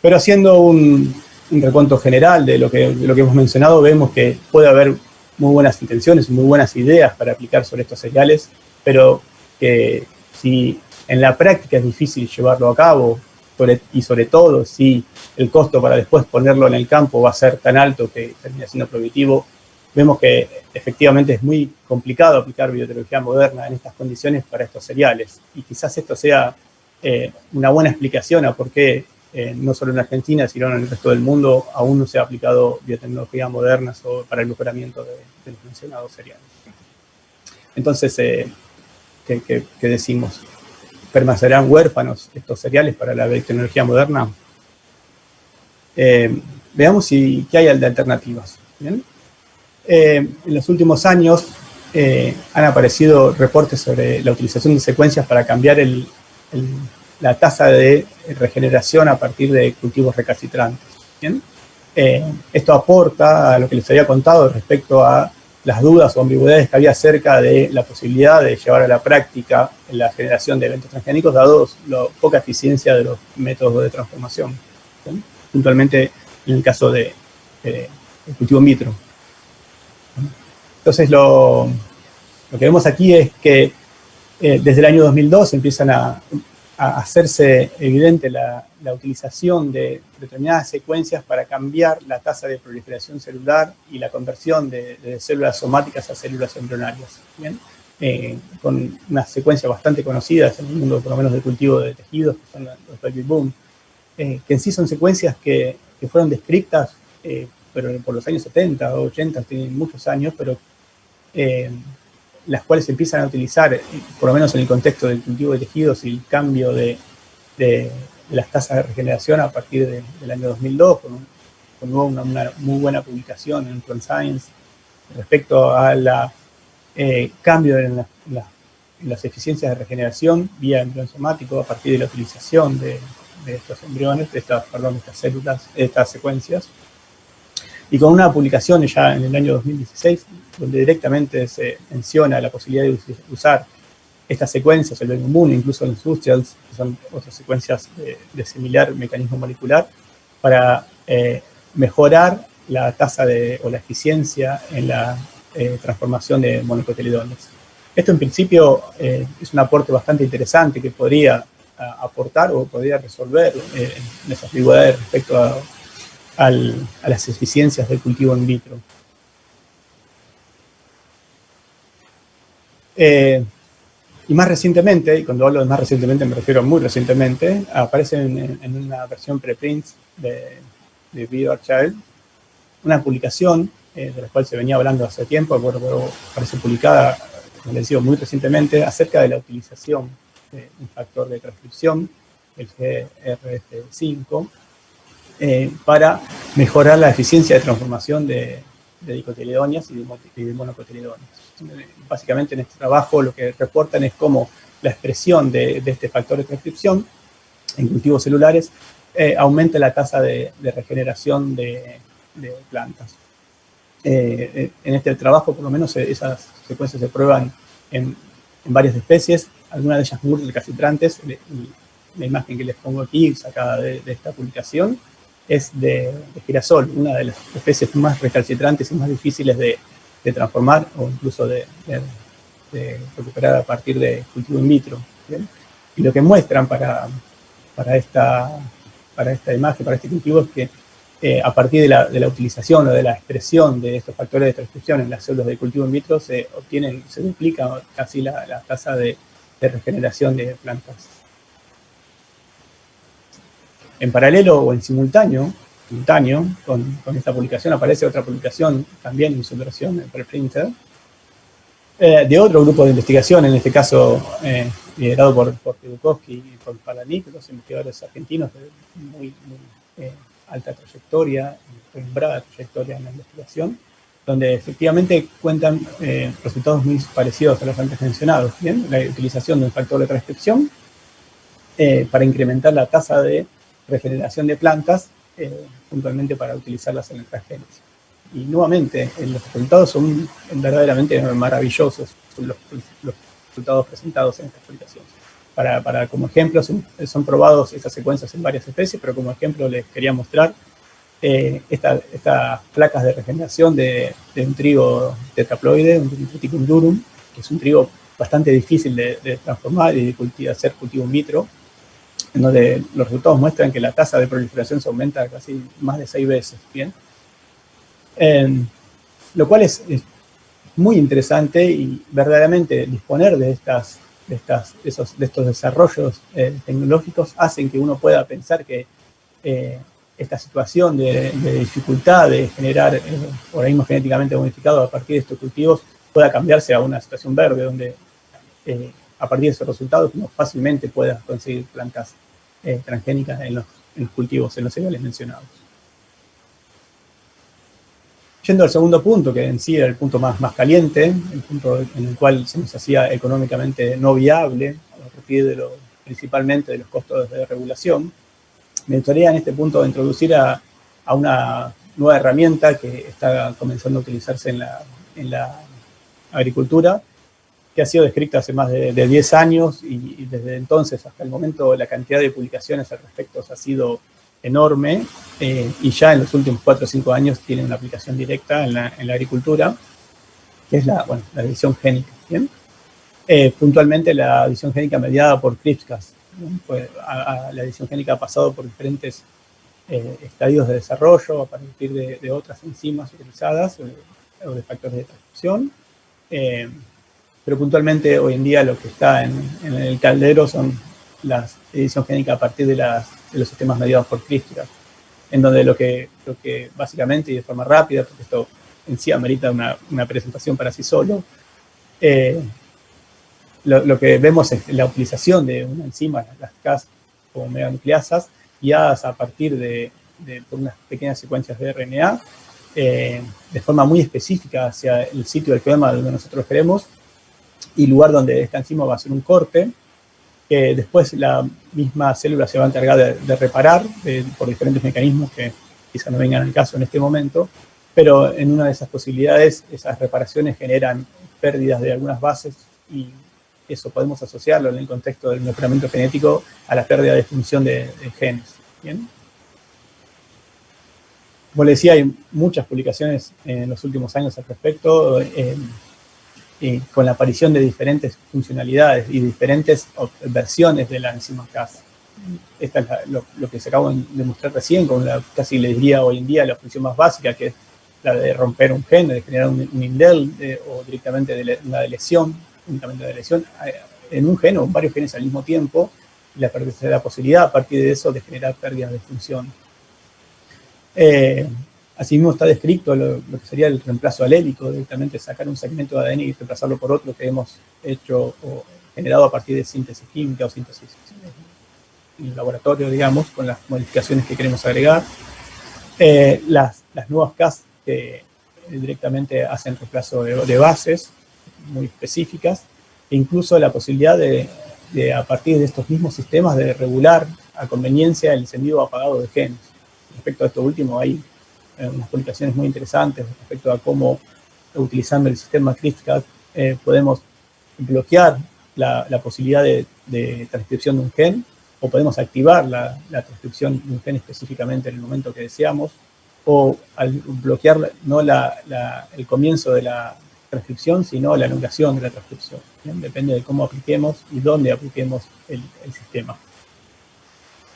Pero haciendo un recuento general de lo que hemos mencionado, vemos que puede haber muy buenas intenciones, muy buenas ideas para aplicar sobre estos cereales, pero que si en la práctica es difícil llevarlo a cabo, y sobre todo si el costo para después ponerlo en el campo va a ser tan alto que termina siendo prohibitivo, vemos que efectivamente es muy complicado aplicar biotecnología moderna en estas condiciones para estos cereales. Y quizás esto sea una buena explicación a por qué no solo en Argentina, sino en el resto del mundo aún no se ha aplicado biotecnología moderna para el mejoramiento de los mencionados cereales. Entonces, ¿qué decimos? ¿Permanecerán huérfanos estos cereales para la biotecnología moderna? veamos qué hay de alternativas. ¿Bien? En los últimos años han aparecido reportes sobre la utilización de secuencias para cambiar la tasa de regeneración a partir de cultivos recalcitrantes. ¿Bien? Esto aporta a lo que les había contado respecto a las dudas o ambigüedades que había acerca de la posibilidad de llevar a la práctica la generación de eventos transgénicos, dado la poca eficiencia de los métodos de transformación, ¿sí? Puntualmente en el caso del cultivo in vitro. Entonces, lo que vemos aquí es que desde el año 2002 empiezan a hacerse evidente la utilización de determinadas secuencias para cambiar la tasa de proliferación celular y la conversión de células somáticas a células embrionarias. ¿Bien? Con unas secuencias bastante conocidas en el mundo, por lo menos del cultivo de tejidos, que son los baby boom, que en sí son secuencias que fueron descritas pero por los años 70 o 80, tienen muchos años, pero las cuales se empiezan a utilizar, por lo menos en el contexto del cultivo de tejidos y el cambio de las tasas de regeneración a partir del año 2002, con una muy buena publicación en Plant Science respecto al cambio en las eficiencias de regeneración vía embrión somático a partir de la utilización de estos embriones, de estas células, de estas secuencias. Y con una publicación ya en el año 2016, donde directamente se menciona la posibilidad de usar estas secuencias, el baby boom, incluso los industrials, que son otras secuencias de similar mecanismo molecular, para mejorar la tasa o la eficiencia en la transformación de monocotiledones. Esto en principio es un aporte bastante interesante que podría aportar o podría resolver esas ambigüedades respecto a las eficiencias del cultivo in vitro. Y más recientemente, y cuando hablo de más recientemente me refiero a muy recientemente, aparece en una versión preprint de bioRxiv una publicación de la cual se venía hablando hace tiempo, pero aparece publicada, como les digo, muy recientemente, acerca de la utilización de un factor de transcripción, el GRF5, para mejorar la eficiencia de transformación de dicotiledonias y de monocotiledonias. Básicamente en este trabajo lo que reportan es cómo la expresión de este factor de transcripción en cultivos celulares aumenta la tasa de regeneración de plantas. En este trabajo, por lo menos, esas secuencias se prueban en varias especies, algunas de ellas muy recalcitrantes. La imagen que les pongo aquí, sacada de esta publicación, es de girasol, una de las especies más recalcitrantes y más difíciles de transformar o incluso de recuperar a partir de cultivo in vitro. ¿Bien? Y lo que muestran para esta imagen, para este cultivo, es que a partir de la utilización o de la expresión de estos factores de transcripción en las células de cultivo in vitro se duplica casi la tasa de regeneración de plantas. En paralelo o en simultáneo con esta publicación aparece otra publicación también en su versión en preprinter de otro grupo de investigación, en este caso liderado por Piedukowski y por Palanik, dos investigadores argentinos de muy alta trayectoria, renombrada trayectoria en la investigación, donde efectivamente cuentan resultados muy parecidos a los antes mencionados. ¿Bien? La utilización de un factor de transcripción para incrementar la tasa de regeneración de plantas, puntualmente para utilizarlas en el transgénesis. Y nuevamente, los resultados son verdaderamente maravillosos, los resultados presentados en esta publicación. Como ejemplo, son probados estas secuencias en varias especies, pero como ejemplo les quería mostrar estas placas de regeneración de un trigo tetraploide, un Triticum durum, que es un trigo bastante difícil de transformar y de hacer cultivo in vitro, en donde los resultados muestran que la tasa de proliferación se aumenta casi más de 6 veces. ¿Bien? Lo cual es muy interesante, y verdaderamente disponer de estos desarrollos tecnológicos hacen que uno pueda pensar que esta situación de dificultad de generar organismos genéticamente modificados a partir de estos cultivos pueda cambiarse a una situación verde, donde a partir de esos resultados uno fácilmente pueda conseguir plantas transgénicas en los cultivos, en los cereales mencionados. Yendo al segundo punto, que en sí era el punto más caliente, el punto en el cual se nos hacía económicamente no viable, a partir principalmente de los costos de regulación, me gustaría en este punto introducir a una nueva herramienta que está comenzando a utilizarse en la agricultura, que ha sido descrita hace más de 10 años y desde entonces hasta el momento la cantidad de publicaciones al respecto ha sido enorme y ya en los últimos 4 o 5 años tiene una aplicación directa en la agricultura, que es la edición génica. ¿Bien? Puntualmente la edición génica mediada por CRISPR-Cas. Pues, la edición génica ha pasado por diferentes estadios de desarrollo a partir de otras enzimas utilizadas o de factores de transcripción. Pero puntualmente hoy en día lo que está en el caldero son las edición génica a partir de los sistemas mediados por CRISPR, en donde lo que básicamente y de forma rápida, porque esto en sí amerita una presentación para sí solo, lo que vemos es la utilización de una enzima, las Cas como meganucleasas, guiadas a partir por unas pequeñas secuencias de RNA, de forma muy específica hacia el sitio del genoma donde nosotros queremos, y lugar donde esta enzima va a hacer un corte, que después la misma célula se va a encargar de reparar por diferentes mecanismos que quizá no vengan al caso en este momento, pero en una de esas posibilidades, esas reparaciones generan pérdidas de algunas bases y eso podemos asociarlo en el contexto del mejoramiento genético a la pérdida de función de genes. ¿Bien? Como les decía, hay muchas publicaciones en los últimos años al respecto, con la aparición de diferentes funcionalidades y diferentes versiones de la enzima Cas. Esta es lo que se acabó de mostrar recién, con casi les diría hoy en día la función más básica, que es la de romper un gen, de generar un indel o directamente una deleción, únicamente de lesión en un gen o en varios genes al mismo tiempo, y la posibilidad a partir de eso de generar pérdidas de función. Asimismo está descrito lo que sería el reemplazo alélico, directamente sacar un segmento de ADN y reemplazarlo por otro que hemos hecho o generado a partir de síntesis química o síntesis en laboratorio, digamos, con las modificaciones que queremos agregar. Las nuevas Cas que directamente hacen reemplazo de bases muy específicas, e incluso la posibilidad de a partir de estos mismos sistemas de regular a conveniencia el encendido o apagado de genes. Respecto a esto último, hay unas publicaciones muy interesantes respecto a cómo, utilizando el sistema CRISPR, podemos bloquear la posibilidad de transcripción de un gen, o podemos activar la transcripción de un gen específicamente en el momento que deseamos, o al bloquear no el comienzo de la transcripción, sino la anulación de la transcripción. ¿Bien? Depende de cómo apliquemos y dónde apliquemos el sistema.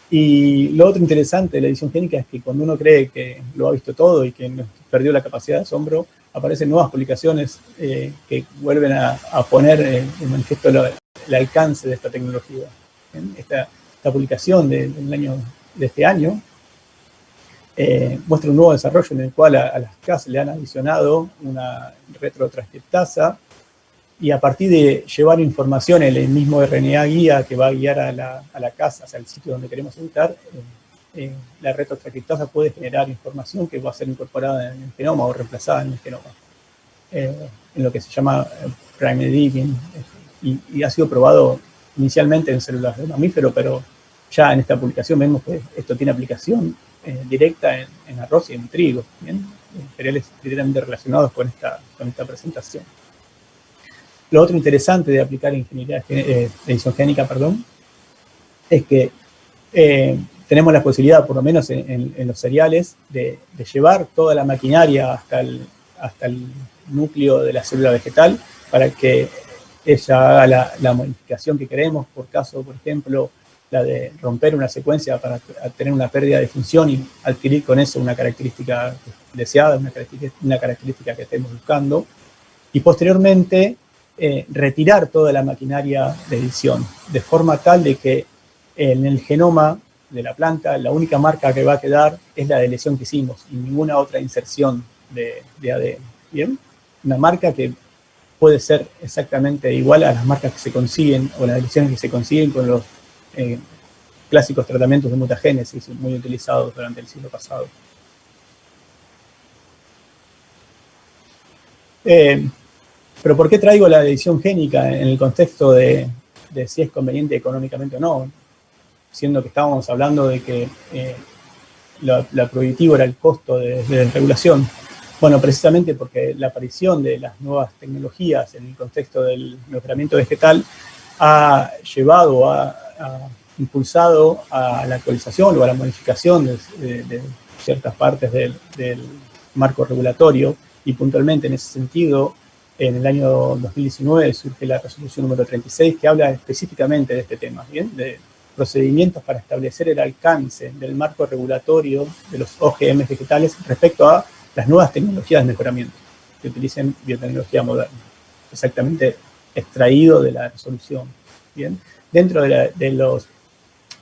Y lo otro interesante de la edición génica es que cuando uno cree que lo ha visto todo y que perdió la capacidad de asombro, aparecen nuevas publicaciones que vuelven a poner en manifiesto el alcance de esta tecnología. Esta publicación de este año muestra un nuevo desarrollo en el cual a las Cas le han adicionado una retrotranscriptasa, y a partir de llevar información en el mismo RNA guía que va a guiar a la Cas hacia el sitio donde queremos editar, la retrotranscriptasa puede generar información que va a ser incorporada en el genoma o reemplazada en el genoma, en lo que se llama prime editing, y ha sido probado inicialmente en células de mamífero, pero ya en esta publicación vemos que esto tiene aplicación directa en arroz y en trigo, ¿bien? Cereales directamente relacionados con esta presentación. Lo otro interesante de aplicar ingeniería edición génica, es que tenemos la posibilidad, por lo menos en los cereales, de llevar toda la maquinaria hasta el núcleo de la célula vegetal para que ella haga la modificación que queremos, por ejemplo, la de romper una secuencia para tener una pérdida de función y adquirir con eso una característica deseada, una característica que estemos buscando, y posteriormente retirar toda la maquinaria de edición, de forma tal de que en el genoma de la planta la única marca que va a quedar es la de lesión que hicimos y ninguna otra inserción de ADN. ¿Bien? Una marca que puede ser exactamente igual a las marcas que se consiguen o las lesiones que se consiguen con los clásicos tratamientos de mutagénesis muy utilizados durante el siglo pasado. Pero ¿por qué traigo la edición génica en el contexto de si es conveniente económicamente o no? Siendo que estábamos hablando de que lo prohibitivo era el costo de desregulación. Bueno, precisamente porque la aparición de las nuevas tecnologías en el contexto del mejoramiento vegetal ha llevado, ha impulsado a la actualización o a la modificación de ciertas partes del marco regulatorio, y puntualmente en ese sentido, en el año 2019 surge la resolución número 36 que habla específicamente de este tema, ¿bien? De procedimientos para establecer el alcance del marco regulatorio de los OGM vegetales respecto a las nuevas tecnologías de mejoramiento que utilicen biotecnología moderna, exactamente extraído de la resolución. ¿Bien? Dentro de las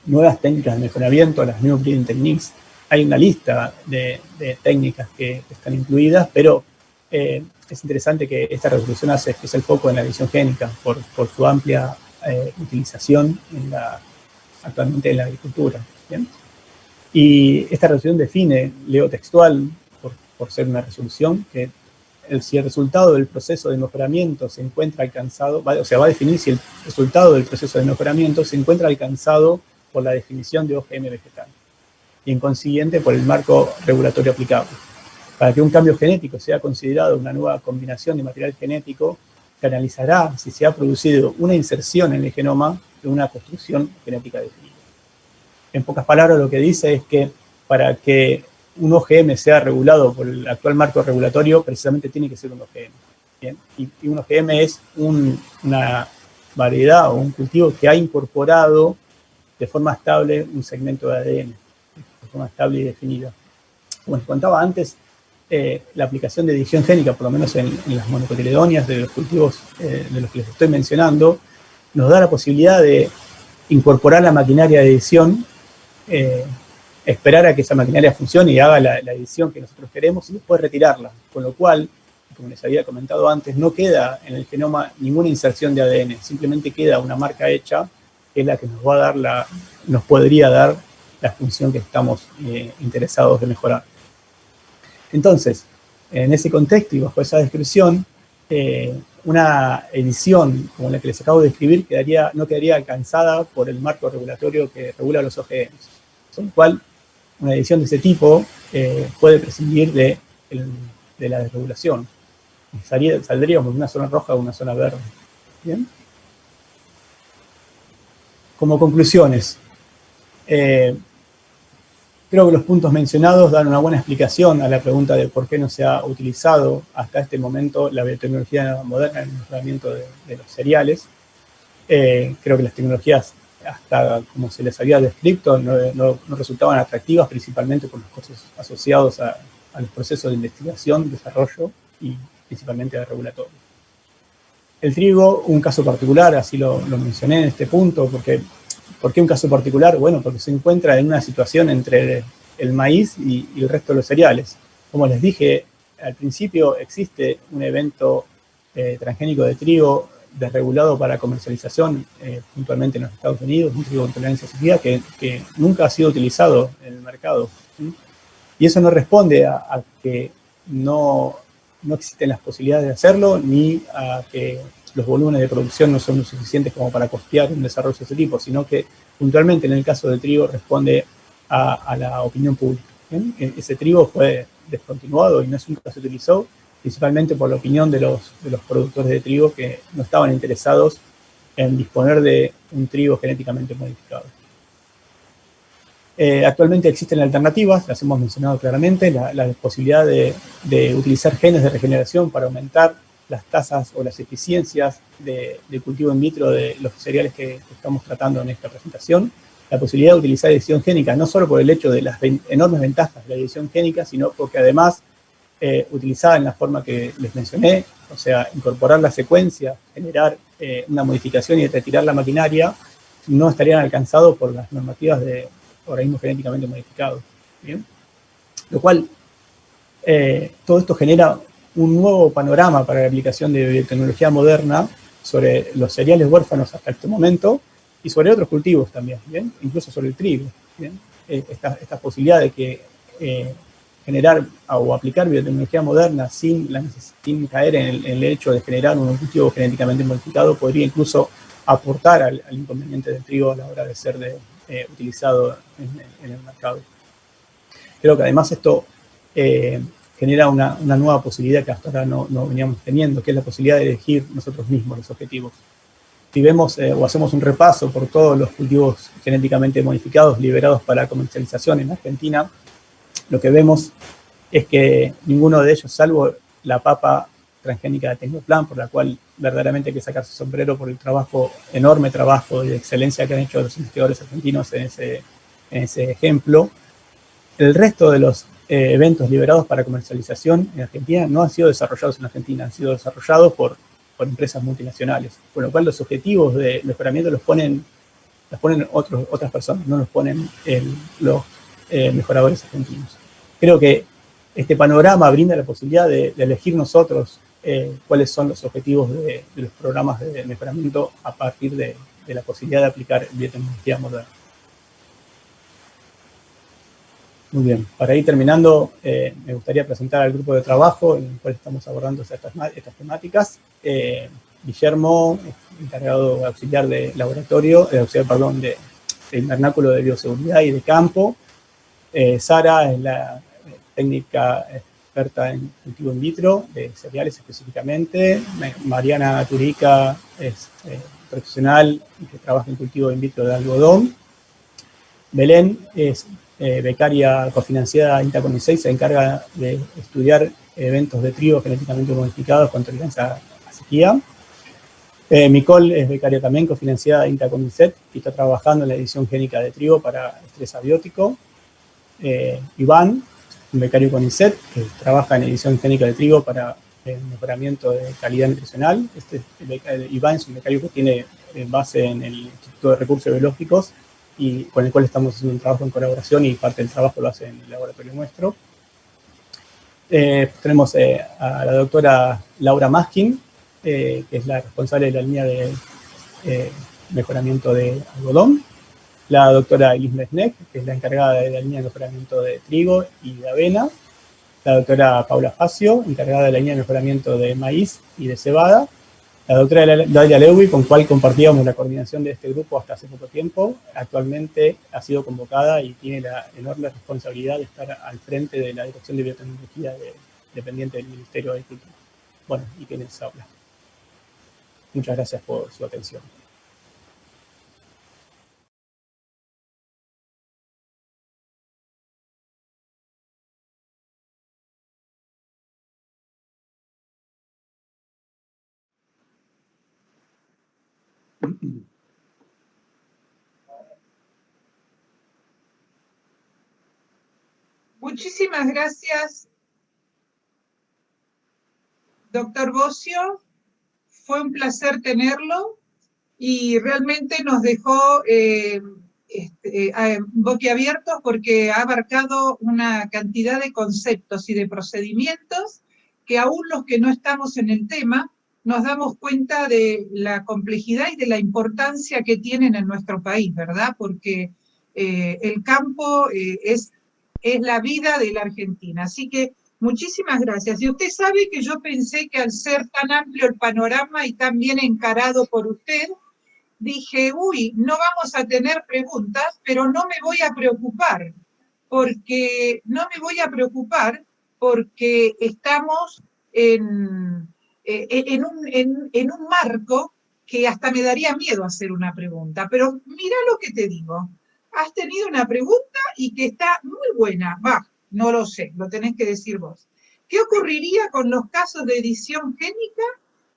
nuevas técnicas de mejoramiento, las New Breeding Techniques, hay una lista de técnicas que están incluidas, pero es interesante que esta resolución hace especial foco en la edición génica por su amplia utilización actualmente en la agricultura. ¿Bien? Y esta resolución define, leo textual, por ser una resolución, que si el resultado del proceso de mejoramiento se encuentra alcanzado, va a definir si el resultado del proceso de mejoramiento se encuentra alcanzado por la definición de OGM vegetal y en consiguiente por el marco regulatorio aplicable. Para que un cambio genético sea considerado una nueva combinación de material genético, se analizará si se ha producido una inserción en el genoma de una construcción genética definida. En pocas palabras, lo que dice es que para que un OGM sea regulado por el actual marco regulatorio, precisamente tiene que ser un OGM. ¿Bien? Y un OGM es una variedad o un cultivo que ha incorporado de forma estable un segmento de ADN, de forma estable y definida. Como les contaba antes, la aplicación de edición génica, por lo menos en las monocotiledóneas de los cultivos de los que les estoy mencionando, nos da la posibilidad de incorporar la maquinaria de edición, esperar a que esa maquinaria funcione y haga la edición que nosotros queremos y después retirarla. Con lo cual, como les había comentado antes, no queda en el genoma ninguna inserción de ADN, simplemente queda una marca hecha que es la que nos podría dar la función que estamos interesados de mejorar. Entonces, en ese contexto y bajo esa descripción, una edición como la que les acabo de describir no quedaría alcanzada por el marco regulatorio que regula los OGMs. Con lo cual, una edición de ese tipo puede prescindir de la desregulación. Saldríamos de una zona roja a una zona verde. ¿Bien? Como conclusiones, creo que los puntos mencionados dan una buena explicación a la pregunta de por qué no se ha utilizado hasta este momento la biotecnología moderna en el mejoramiento de los cereales. Creo que las tecnologías, hasta como se les había descrito, no resultaban atractivas, principalmente por los costos asociados a los procesos de investigación, desarrollo y principalmente de regulatorio. El trigo, un caso particular, así lo mencioné en este punto, porque ¿por qué un caso particular? Bueno, porque se encuentra en una situación entre el maíz y el resto de los cereales. Como les dije al principio, existe un evento transgénico de trigo desregulado para comercialización, puntualmente en los Estados Unidos, un trigo con tolerancia a sequía que nunca ha sido utilizado en el mercado. ¿Sí? Y eso no responde a que no existen las posibilidades de hacerlo, ni a que los volúmenes de producción no son lo suficientes como para costear un desarrollo de ese tipo, sino que puntualmente en el caso del trigo responde a la opinión pública. ¿Bien? Ese trigo fue descontinuado y nunca se utilizó, principalmente por la opinión de los productores de trigo que no estaban interesados en disponer de un trigo genéticamente modificado. Actualmente existen alternativas, las hemos mencionado claramente, la posibilidad de utilizar genes de regeneración para aumentar las tasas o las eficiencias de cultivo in vitro de los cereales que estamos tratando en esta presentación, la posibilidad de utilizar edición génica, no solo por el hecho de las enormes ventajas de la edición génica, sino porque además, utilizada en la forma que les mencioné, o sea, incorporar la secuencia, generar una modificación y retirar la maquinaria, no estarían alcanzados por las normativas de organismos genéticamente modificados. ¿Bien? Lo cual, todo esto genera un nuevo panorama para la aplicación de biotecnología moderna sobre los cereales huérfanos hasta este momento y sobre otros cultivos también, ¿bien? Incluso sobre el trigo. ¿Bien? Esta posibilidad de que generar o aplicar biotecnología moderna sin caer en el hecho de generar un cultivo genéticamente modificado podría incluso aportar al inconveniente del trigo a la hora de ser utilizado en el mercado. Creo que además esto genera una nueva posibilidad que hasta ahora no veníamos teniendo, que es la posibilidad de elegir nosotros mismos los objetivos. Si vemos o hacemos un repaso por todos los cultivos genéticamente modificados liberados para comercialización en Argentina, lo que vemos es que ninguno de ellos, salvo la papa transgénica de Tecnoplan, por la cual verdaderamente hay que sacarse su sombrero por el enorme trabajo de excelencia que han hecho los investigadores argentinos en ese ejemplo, el resto de los eventos liberados para comercialización en Argentina no han sido desarrollados en Argentina, han sido desarrollados por empresas multinacionales, con lo cual los objetivos de mejoramiento los ponen otras personas, no los ponen los mejoradores argentinos. Creo que este panorama brinda la posibilidad de elegir nosotros cuáles son los objetivos de los programas de mejoramiento a partir de la posibilidad de aplicar biotecnología moderna. Muy bien, para ir terminando, me gustaría presentar al grupo de trabajo en el cual estamos abordando estas temáticas. Guillermo, encargado auxiliar de laboratorio, del Invernáculo de Bioseguridad y de Campo. Sara es la técnica experta en cultivo in vitro, de cereales específicamente. Mariana Turica es profesional que trabaja en cultivo in vitro de algodón. Belén es becaria cofinanciada INTA CONICET, se encarga de estudiar eventos de trigo genéticamente modificados con tolerancia a sequía. Nicole es becaria también cofinanciada INTA CONICET y está trabajando en la edición génica de trigo para estrés abiótico. Iván, un becario CONICET que trabaja en edición génica de trigo para el mejoramiento de calidad nutricional. Iván es un becario que tiene base en el Instituto de Recursos Biológicos y con el cual estamos haciendo un trabajo en colaboración y parte del trabajo lo hace en el laboratorio nuestro. Tenemos a la doctora Laura Maskin, que es la responsable de la línea de mejoramiento de algodón. La doctora Elis Mesnek, que es la encargada de la línea de mejoramiento de trigo y de avena. La doctora Paula Facio, encargada de la línea de mejoramiento de maíz y de cebada. La doctora Dalia Lewy, con cual compartíamos la coordinación de este grupo hasta hace poco tiempo, actualmente ha sido convocada y tiene la enorme responsabilidad de estar al frente de la Dirección de Biotecnología dependiente del Ministerio de Agricultura. Bueno, y quienes hablan. Muchas gracias por su atención. Muchísimas gracias, doctor Bossio. Fue un placer tenerlo y realmente nos dejó boquiabiertos porque ha abarcado una cantidad de conceptos y de procedimientos que aún los que no estamos en el tema nos damos cuenta de la complejidad y de la importancia que tienen en nuestro país, ¿verdad? Porque el campo es la vida de la Argentina. Así que muchísimas gracias. Y usted sabe que yo pensé que al ser tan amplio el panorama y tan bien encarado por usted, dije, uy, no vamos a tener preguntas, pero no me voy a preocupar, porque estamos en un marco que hasta me daría miedo hacer una pregunta. Pero mira lo que te digo. Has tenido una pregunta y que está muy buena. Va, no lo sé, lo tenés que decir vos. ¿Qué ocurriría con los casos de edición génica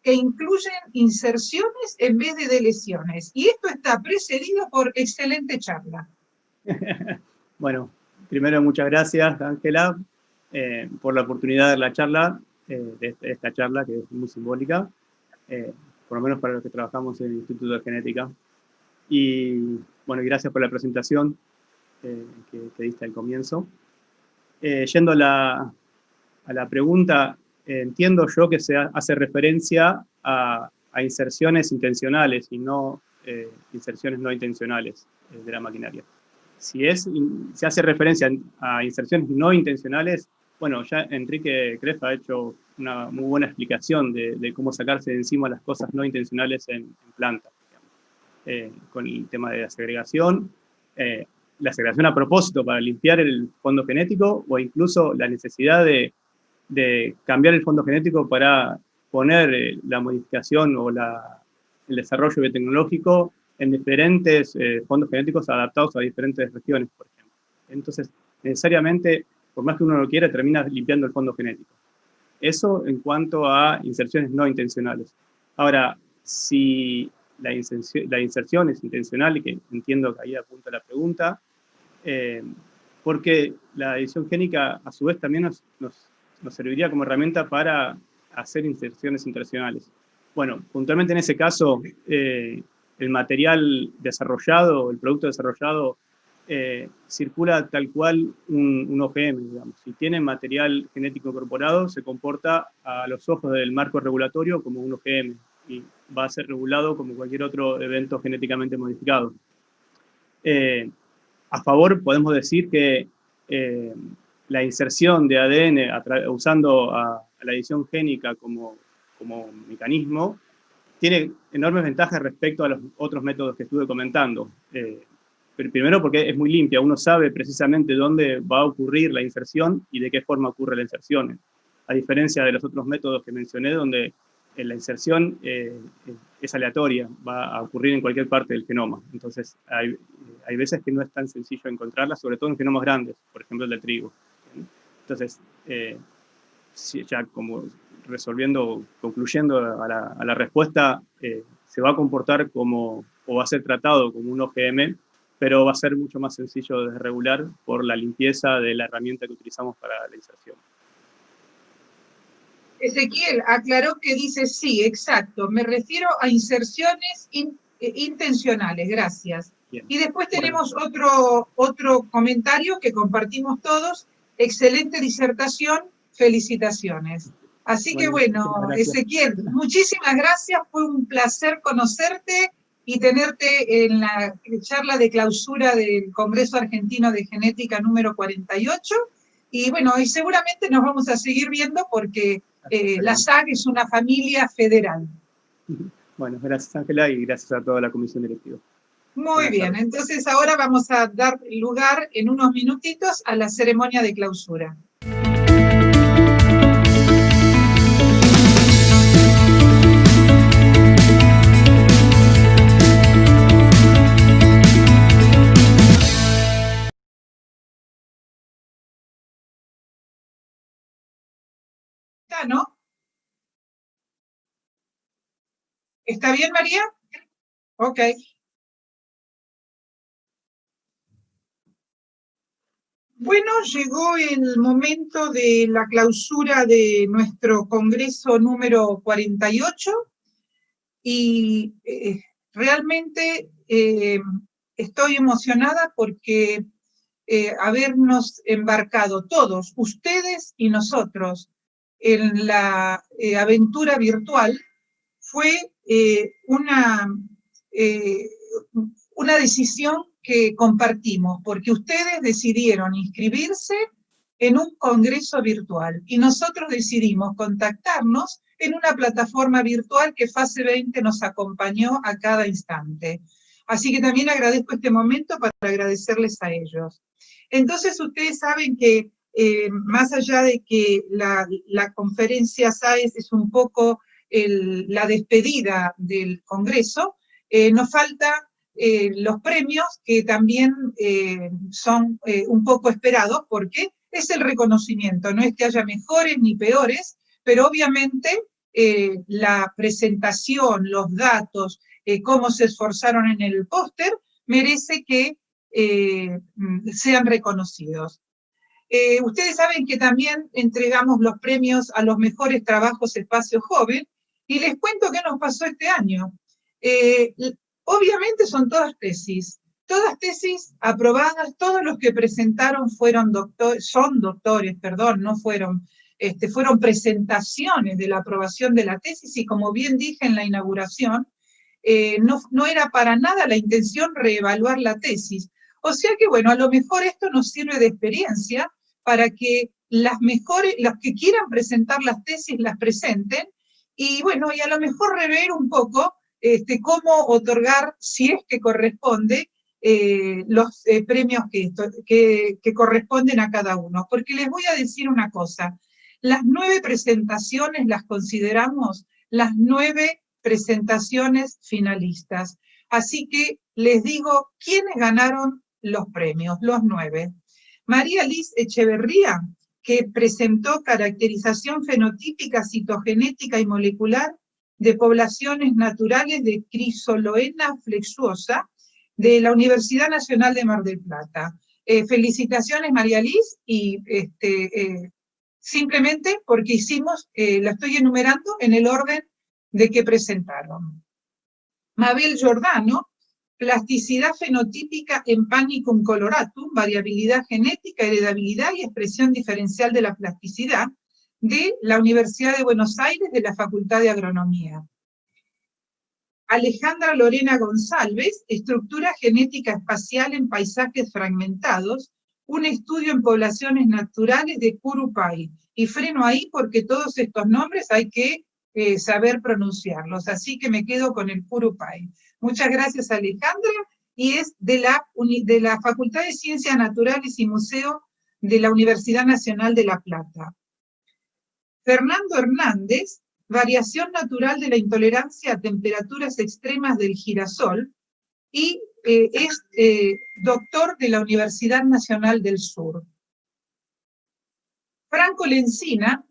que incluyen inserciones en vez de deleciones? Y esto está precedido por excelente charla. Bueno, primero muchas gracias, Ángela, por la oportunidad de la charla, de esta charla que es muy simbólica, por lo menos para los que trabajamos en el Instituto de Genética. Y bueno, gracias por la presentación que diste al comienzo. Yendo a la pregunta, entiendo yo que se hace referencia a inserciones intencionales y no inserciones no intencionales de la maquinaria. Si se hace referencia a inserciones no intencionales, bueno, ya Enrique Kreff ha hecho una muy buena explicación de cómo sacarse de encima las cosas no intencionales en plantas, con el tema de la segregación a propósito para limpiar el fondo genético, o incluso la necesidad de cambiar el fondo genético para poner la modificación o el desarrollo biotecnológico en diferentes fondos genéticos adaptados a diferentes regiones, por ejemplo. Entonces, necesariamente, por más que uno lo quiera, termina limpiando el fondo genético. Eso en cuanto a inserciones no intencionales. Ahora, si la inserción es intencional, y que entiendo que ahí apunta la pregunta, porque la edición génica a su vez también nos serviría como herramienta para hacer inserciones intencionales. Bueno, puntualmente en ese caso, el material desarrollado, el producto desarrollado, circula tal cual un OGM, digamos. Si tiene material genético incorporado, se comporta a los ojos del marco regulatorio como un OGM y va a ser regulado como cualquier otro evento genéticamente modificado. A favor, podemos decir que la inserción de ADN usando a la edición génica como mecanismo tiene enormes ventajas respecto a los otros métodos que estuve comentando. Primero porque es muy limpia, uno sabe precisamente dónde va a ocurrir la inserción y de qué forma ocurre la inserción. A diferencia de los otros métodos que mencioné, donde la inserción es aleatoria, va a ocurrir en cualquier parte del genoma. Entonces, hay veces que no es tan sencillo encontrarla, sobre todo en genomas grandes, por ejemplo el del trigo. Entonces, ya como concluyendo a la respuesta, se va a comportar o va a ser tratado como un OGM, pero va a ser mucho más sencillo de regular por la limpieza de la herramienta que utilizamos para la inserción. Ezequiel aclaró que dice sí, exacto, me refiero a inserciones intencionales, gracias. Bien. Y después tenemos otro comentario que compartimos todos, excelente disertación, felicitaciones. Así que bueno, Ezequiel, muchísimas gracias, fue un placer conocerte y tenerte en la charla de clausura del Congreso Argentino de Genética número 48, y bueno, y seguramente nos vamos a seguir viendo porque la SAG es una familia federal. Bueno, gracias Ángela y gracias a toda la comisión directiva. Muy bien, entonces ahora vamos a dar lugar en unos minutitos a la ceremonia de clausura. ¿No? ¿Está bien, María? Ok. Bueno, llegó el momento de la clausura de nuestro Congreso número 48 y realmente estoy emocionada porque habernos embarcado todos, ustedes y nosotros, en la aventura virtual fue una decisión que compartimos, porque ustedes decidieron inscribirse en un congreso virtual y nosotros decidimos contactarnos en una plataforma virtual que Fase 20 nos acompañó a cada instante. Así que también agradezco este momento para agradecerles a ellos. Entonces ustedes saben que más allá de que la conferencia SAES es un poco la despedida del Congreso, nos falta los premios que también son un poco esperados porque es el reconocimiento, no es que haya mejores ni peores, pero obviamente la presentación, los datos, cómo se esforzaron en el póster, merece que sean reconocidos. Ustedes saben que también entregamos los premios a los mejores trabajos espacio joven, y les cuento qué nos pasó este año. Obviamente son todas tesis aprobadas, todos los que presentaron fueron fueron presentaciones de la aprobación de la tesis, y como bien dije en la inauguración, no era para nada la intención reevaluar la tesis. O sea que, bueno, a lo mejor esto nos sirve de experiencia para que las mejores, los que quieran presentar las tesis las presenten, y bueno, y a lo mejor rever un poco cómo otorgar, si es que corresponde, los premios que corresponden a cada uno. Porque les voy a decir una cosa, las 9 presentaciones las consideramos las 9 presentaciones finalistas. Así que les digo quiénes ganaron los premios, los 9. María Liz Echeverría, que presentó caracterización fenotípica, citogenética y molecular de poblaciones naturales de Crisoloena flexuosa, de la Universidad Nacional de Mar del Plata. Felicitaciones, María Liz, y simplemente porque hicimos, la estoy enumerando en el orden de que presentaron. Mabel Giordano, plasticidad fenotípica en Panicum coloratum, variabilidad genética, heredabilidad y expresión diferencial de la plasticidad, de la Universidad de Buenos Aires, de la Facultad de Agronomía. Alejandra Lorena González, estructura genética espacial en paisajes fragmentados, un estudio en poblaciones naturales de Curupay. Y freno ahí porque todos estos nombres hay que saber pronunciarlos, así que me quedo con el Curupay. Muchas gracias, Alejandra, y es de la Facultad de Ciencias Naturales y Museo de la Universidad Nacional de La Plata. Fernando Hernández, variación natural de la intolerancia a temperaturas extremas del girasol, y es doctor de la Universidad Nacional del Sur. Franco Lencina,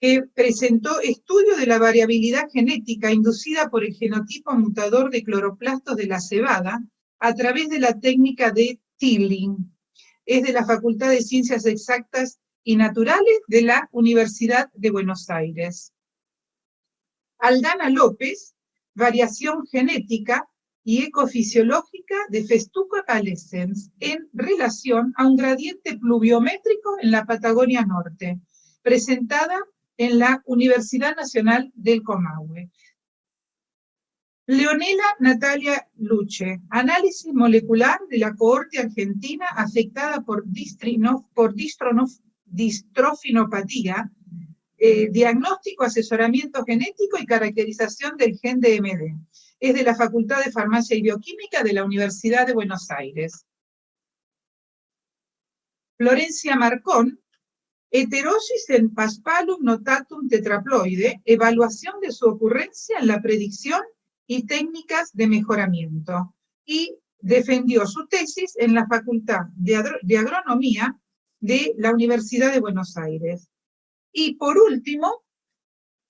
que presentó estudio de la variabilidad genética inducida por el genotipo mutador de cloroplastos de la cebada a través de la técnica de Tilling. Es de la Facultad de Ciencias Exactas y Naturales de la Universidad de Buenos Aires. Aldana López, variación genética y ecofisiológica de Festuca calescens en relación a un gradiente pluviométrico en la Patagonia Norte, presentada en la Universidad Nacional del Comahue. Leonela Natalia Luche, análisis molecular de la cohorte argentina afectada por distrofinopatía, diagnóstico, asesoramiento genético y caracterización del gen de MD. Es de la Facultad de Farmacia y Bioquímica de la Universidad de Buenos Aires. Florencia Marcón, heterosis en Paspalum notatum tetraploide, evaluación de su ocurrencia en la predicción y técnicas de mejoramiento. Y defendió su tesis en la Facultad de Agronomía de la Universidad de Buenos Aires. Y por último,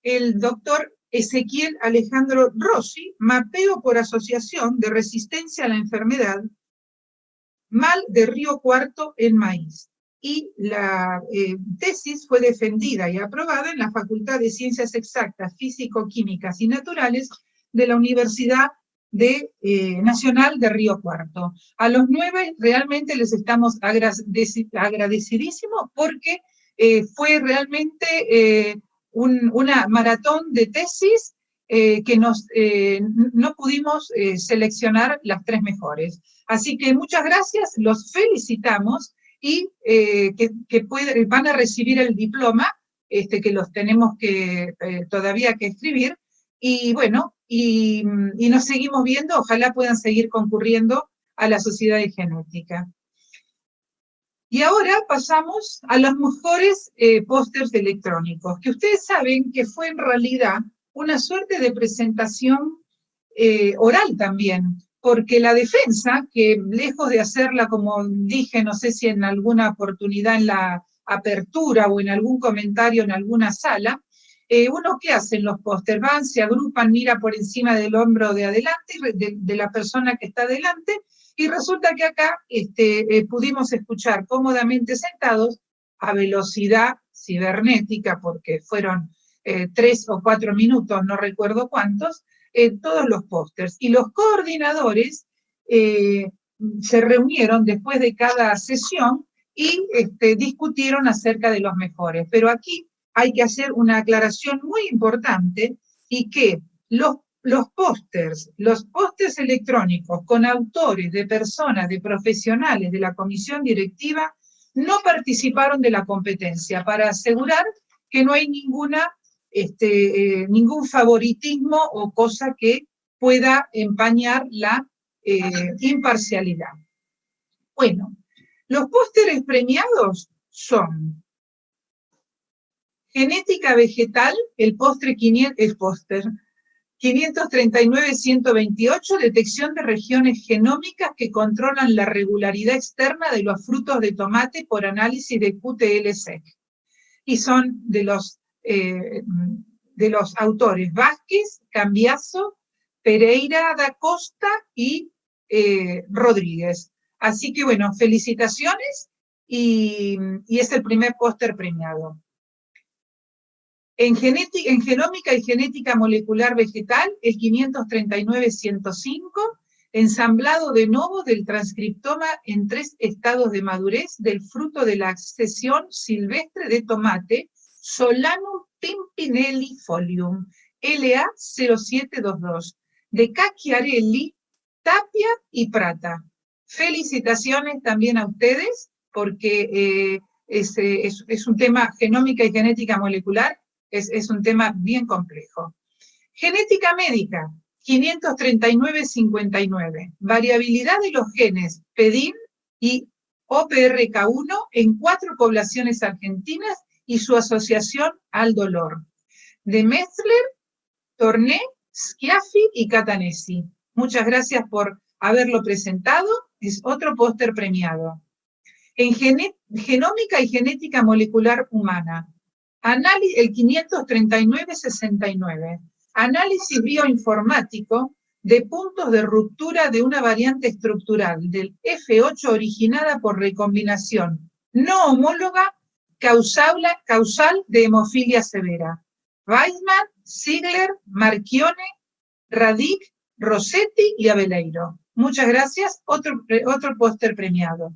el doctor Ezequiel Alejandro Rossi, mapeo por asociación de resistencia a la enfermedad, mal de Río Cuarto en maíz. Y la tesis fue defendida y aprobada en la Facultad de Ciencias Exactas, Físico-Químicas y Naturales de la Universidad Nacional de Río Cuarto. A los 9 realmente les estamos agradecidísimos porque fue realmente una maratón de tesis que no pudimos seleccionar las 3 mejores. Así que muchas gracias, los felicitamos y van a recibir el diploma, que los tenemos todavía que escribir, y bueno, y nos seguimos viendo, ojalá puedan seguir concurriendo a la Sociedad de Genética. Y ahora pasamos a los mejores pósters electrónicos, que ustedes saben que fue en realidad una suerte de presentación oral también, porque la defensa, que lejos de hacerla, como dije, no sé si en alguna oportunidad en la apertura o en algún comentario en alguna sala, uno ¿qué hace en los pósters? Van, se agrupan, mira por encima del hombro de adelante, de la persona que está adelante, y resulta que acá pudimos escuchar cómodamente sentados, a velocidad cibernética, porque fueron 3 o 4 minutos, no recuerdo cuántos, todos los pósters. Y los coordinadores se reunieron después de cada sesión y discutieron acerca de los mejores. Pero aquí hay que hacer una aclaración muy importante, y que los pósters electrónicos con autores de personas, de profesionales de la comisión directiva, no participaron de la competencia, para asegurar que no hay ningún favoritismo o cosa que pueda empañar la imparcialidad. Bueno, los pósteres premiados son Genética Vegetal, el póster 539-128, detección de regiones genómicas que controlan la regularidad externa de los frutos de tomate por análisis de QTL-seq. Y son de los autores Vázquez, Cambiaso, Pereira da Costa y Rodríguez. Así que bueno, felicitaciones y es el primer póster premiado. En genómica y genética molecular vegetal, el 539-105, ensamblado de novo del transcriptoma en 3 estados de madurez del fruto de la accesión silvestre de tomate, Solanum pimpinellifolium, LA0722, de Cacchiarelli, Tapia y Prata. Felicitaciones también a ustedes, porque es un tema, genómica y genética molecular, es un tema bien complejo. Genética médica, 539-59, variabilidad de los genes PEDIN y OPRK1 en 4 poblaciones argentinas y su asociación al dolor, de Metzler, Torné, Schiaffi y Catanesi. Muchas gracias por haberlo presentado, es otro póster premiado. En genómica y genética molecular humana, el 539-69, análisis bioinformático de puntos de ruptura de una variante estructural del F8 originada por recombinación no homóloga causal de hemofilia severa. Weisman, Ziegler, Marchione, Radic, Rossetti y Abeleiro. Muchas gracias. Otro póster premiado.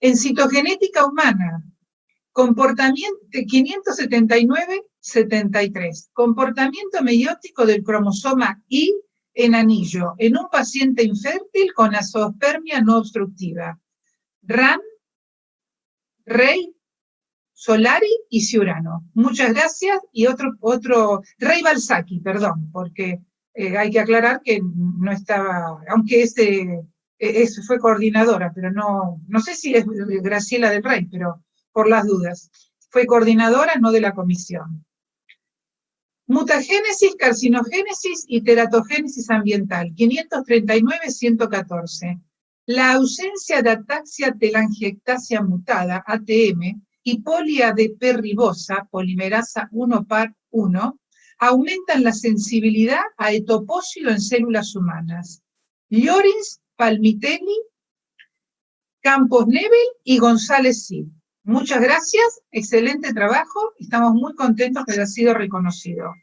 En citogenética humana, comportamiento 579-73, comportamiento meiótico del cromosoma Y en anillo, en un paciente infértil con azoospermia no obstructiva. Ran, Rey, Solari y Ciurano. Muchas gracias. Y otro Rey Balsaki, perdón, porque hay que aclarar que no estaba, aunque fue coordinadora, pero no sé si es Graciela del Rey, pero por las dudas. Fue coordinadora, no de la comisión. Mutagénesis, carcinogénesis y teratogénesis ambiental, 539-114. La ausencia de ataxia telangiectasia mutada, ATM, y poliADP ribosa, polimerasa 1 par 1, aumentan la sensibilidad a etopósito en células humanas. Llorens, Palmitelli, Campos Nebel y González Cid. Muchas gracias, excelente trabajo, estamos muy contentos de haber sido reconocido.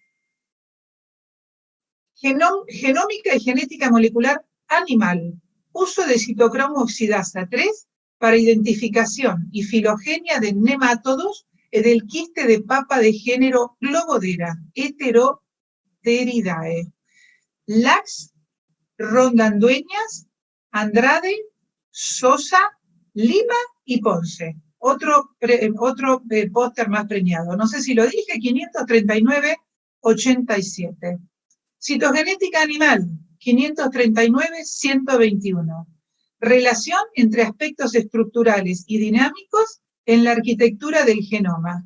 Genómica y genética molecular animal, uso de citocromo oxidasa 3 para identificación y filogenia de nemátodos del quiste de papa de género Globodera, Heteroteridae. Lax, Rondandueñas, Andrade, Sosa, Lima y Ponce. Otro póster más premiado. No sé si lo dije, 539-87. Citogenética animal, 539-121. Relación entre aspectos estructurales y dinámicos en la arquitectura del genoma.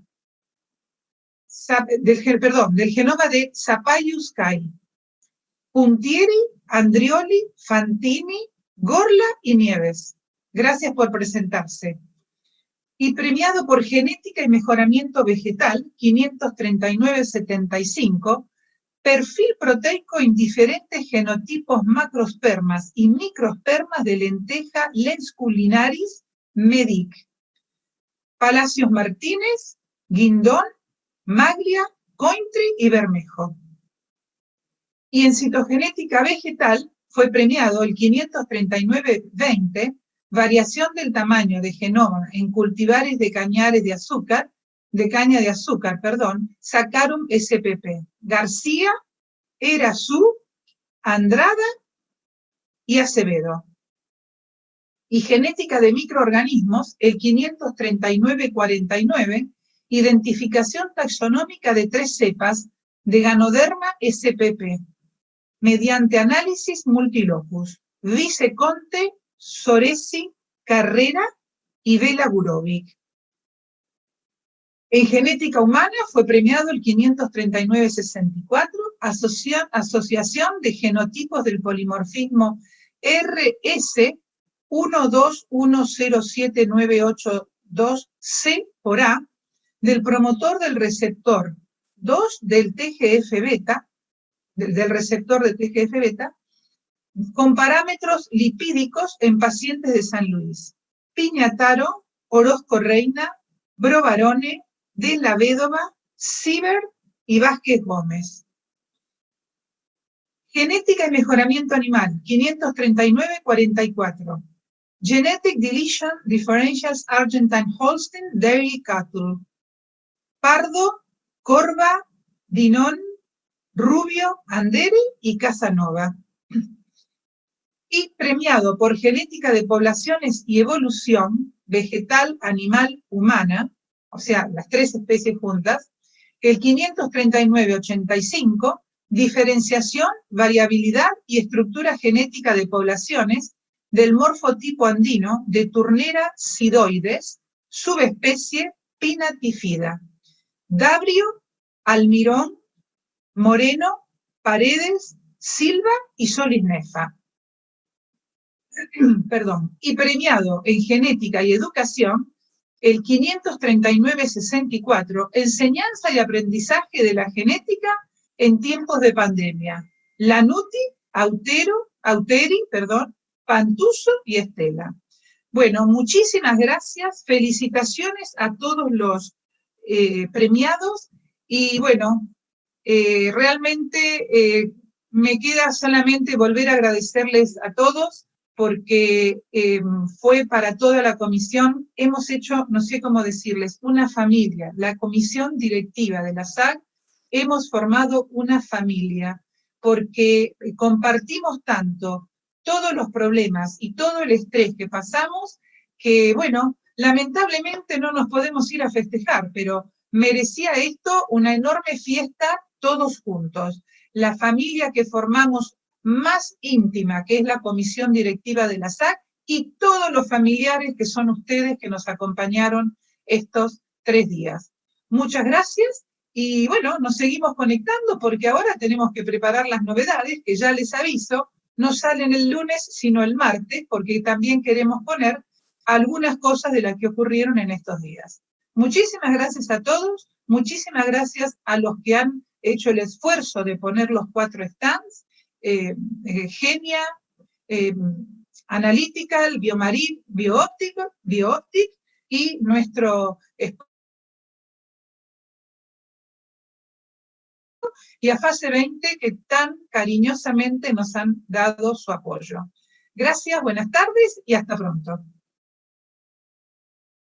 Del genoma de Zapaius Cai. Puntieri, Andrioli, Fantini, Gorla y Nieves. Gracias por presentarse. Y premiado por genética y mejoramiento vegetal, 539-75, perfil proteico en diferentes genotipos macrospermas y microspermas de lenteja Lens culinaris medic. Palacios Martínez, Guindón, Maglia, Cointri y Bermejo. Y en citogenética vegetal fue premiado el 539-20, variación del tamaño de genoma en cultivares de caña de azúcar, Saccharum spp. García, Erazú, Andrada y Acevedo. y genética de microorganismos, el 53949, identificación taxonómica de 3 cepas de Ganoderma spp, mediante análisis multilocus, Viceconte, Soresi, Carrera y Vela Gurovic. En genética humana fue premiado el 53964, Asociación de Genotipos del Polimorfismo RS 1210798-2C por A, del promotor del receptor 2 del TGF-beta, del receptor de TGF-beta, con parámetros lipídicos en pacientes de San Luis. Piñataro, Orozco Reina, Brovarone, De la Vedova, Sieber y Vázquez Gómez. Genética y mejoramiento animal, 539-44. Genetic Deletion Differentials Argentine Holstein Dairy Cattle. Pardo, Corva, Dinón, Rubio, Anderi y Casanova. Y premiado por genética de poblaciones y evolución, vegetal, animal, humana, o sea, las 3 especies juntas, el 539-85, diferenciación, variabilidad y estructura genética de poblaciones del morfotipo andino de Turnera sidoides, subespecie Pinatifida. Dabrio, Almirón, Moreno, Paredes, Silva y Solisnefa. Perdón. Y premiado en genética y educación, el 539-64, enseñanza y aprendizaje de la genética en tiempos de pandemia. Lanuti, Auteri, Pantuso y Estela. Bueno, muchísimas gracias, felicitaciones a todos los premiados y bueno, realmente me queda solamente volver a agradecerles a todos porque fue para toda la comisión, hemos hecho, no sé cómo decirles, una familia, la comisión directiva de la SAC, hemos formado una familia, porque compartimos tanto todos los problemas y todo el estrés que pasamos, que bueno, lamentablemente no nos podemos ir a festejar, pero merecía esto una enorme fiesta todos juntos. La familia que formamos más íntima, que es la comisión directiva de la SAC, y todos los familiares que son ustedes que nos acompañaron estos 3 días. Muchas gracias y bueno, nos seguimos conectando porque ahora tenemos que preparar las novedades, que ya les aviso, no salen el lunes sino el martes, porque también queremos poner algunas cosas de las que ocurrieron en estos días. Muchísimas gracias a todos, muchísimas gracias a los que han hecho el esfuerzo de poner los 4 stands, Genia, Analytical, Biomarin, Biooptic y nuestro y a Fase 20 que tan cariñosamente nos han dado su apoyo. Gracias, buenas tardes y hasta pronto.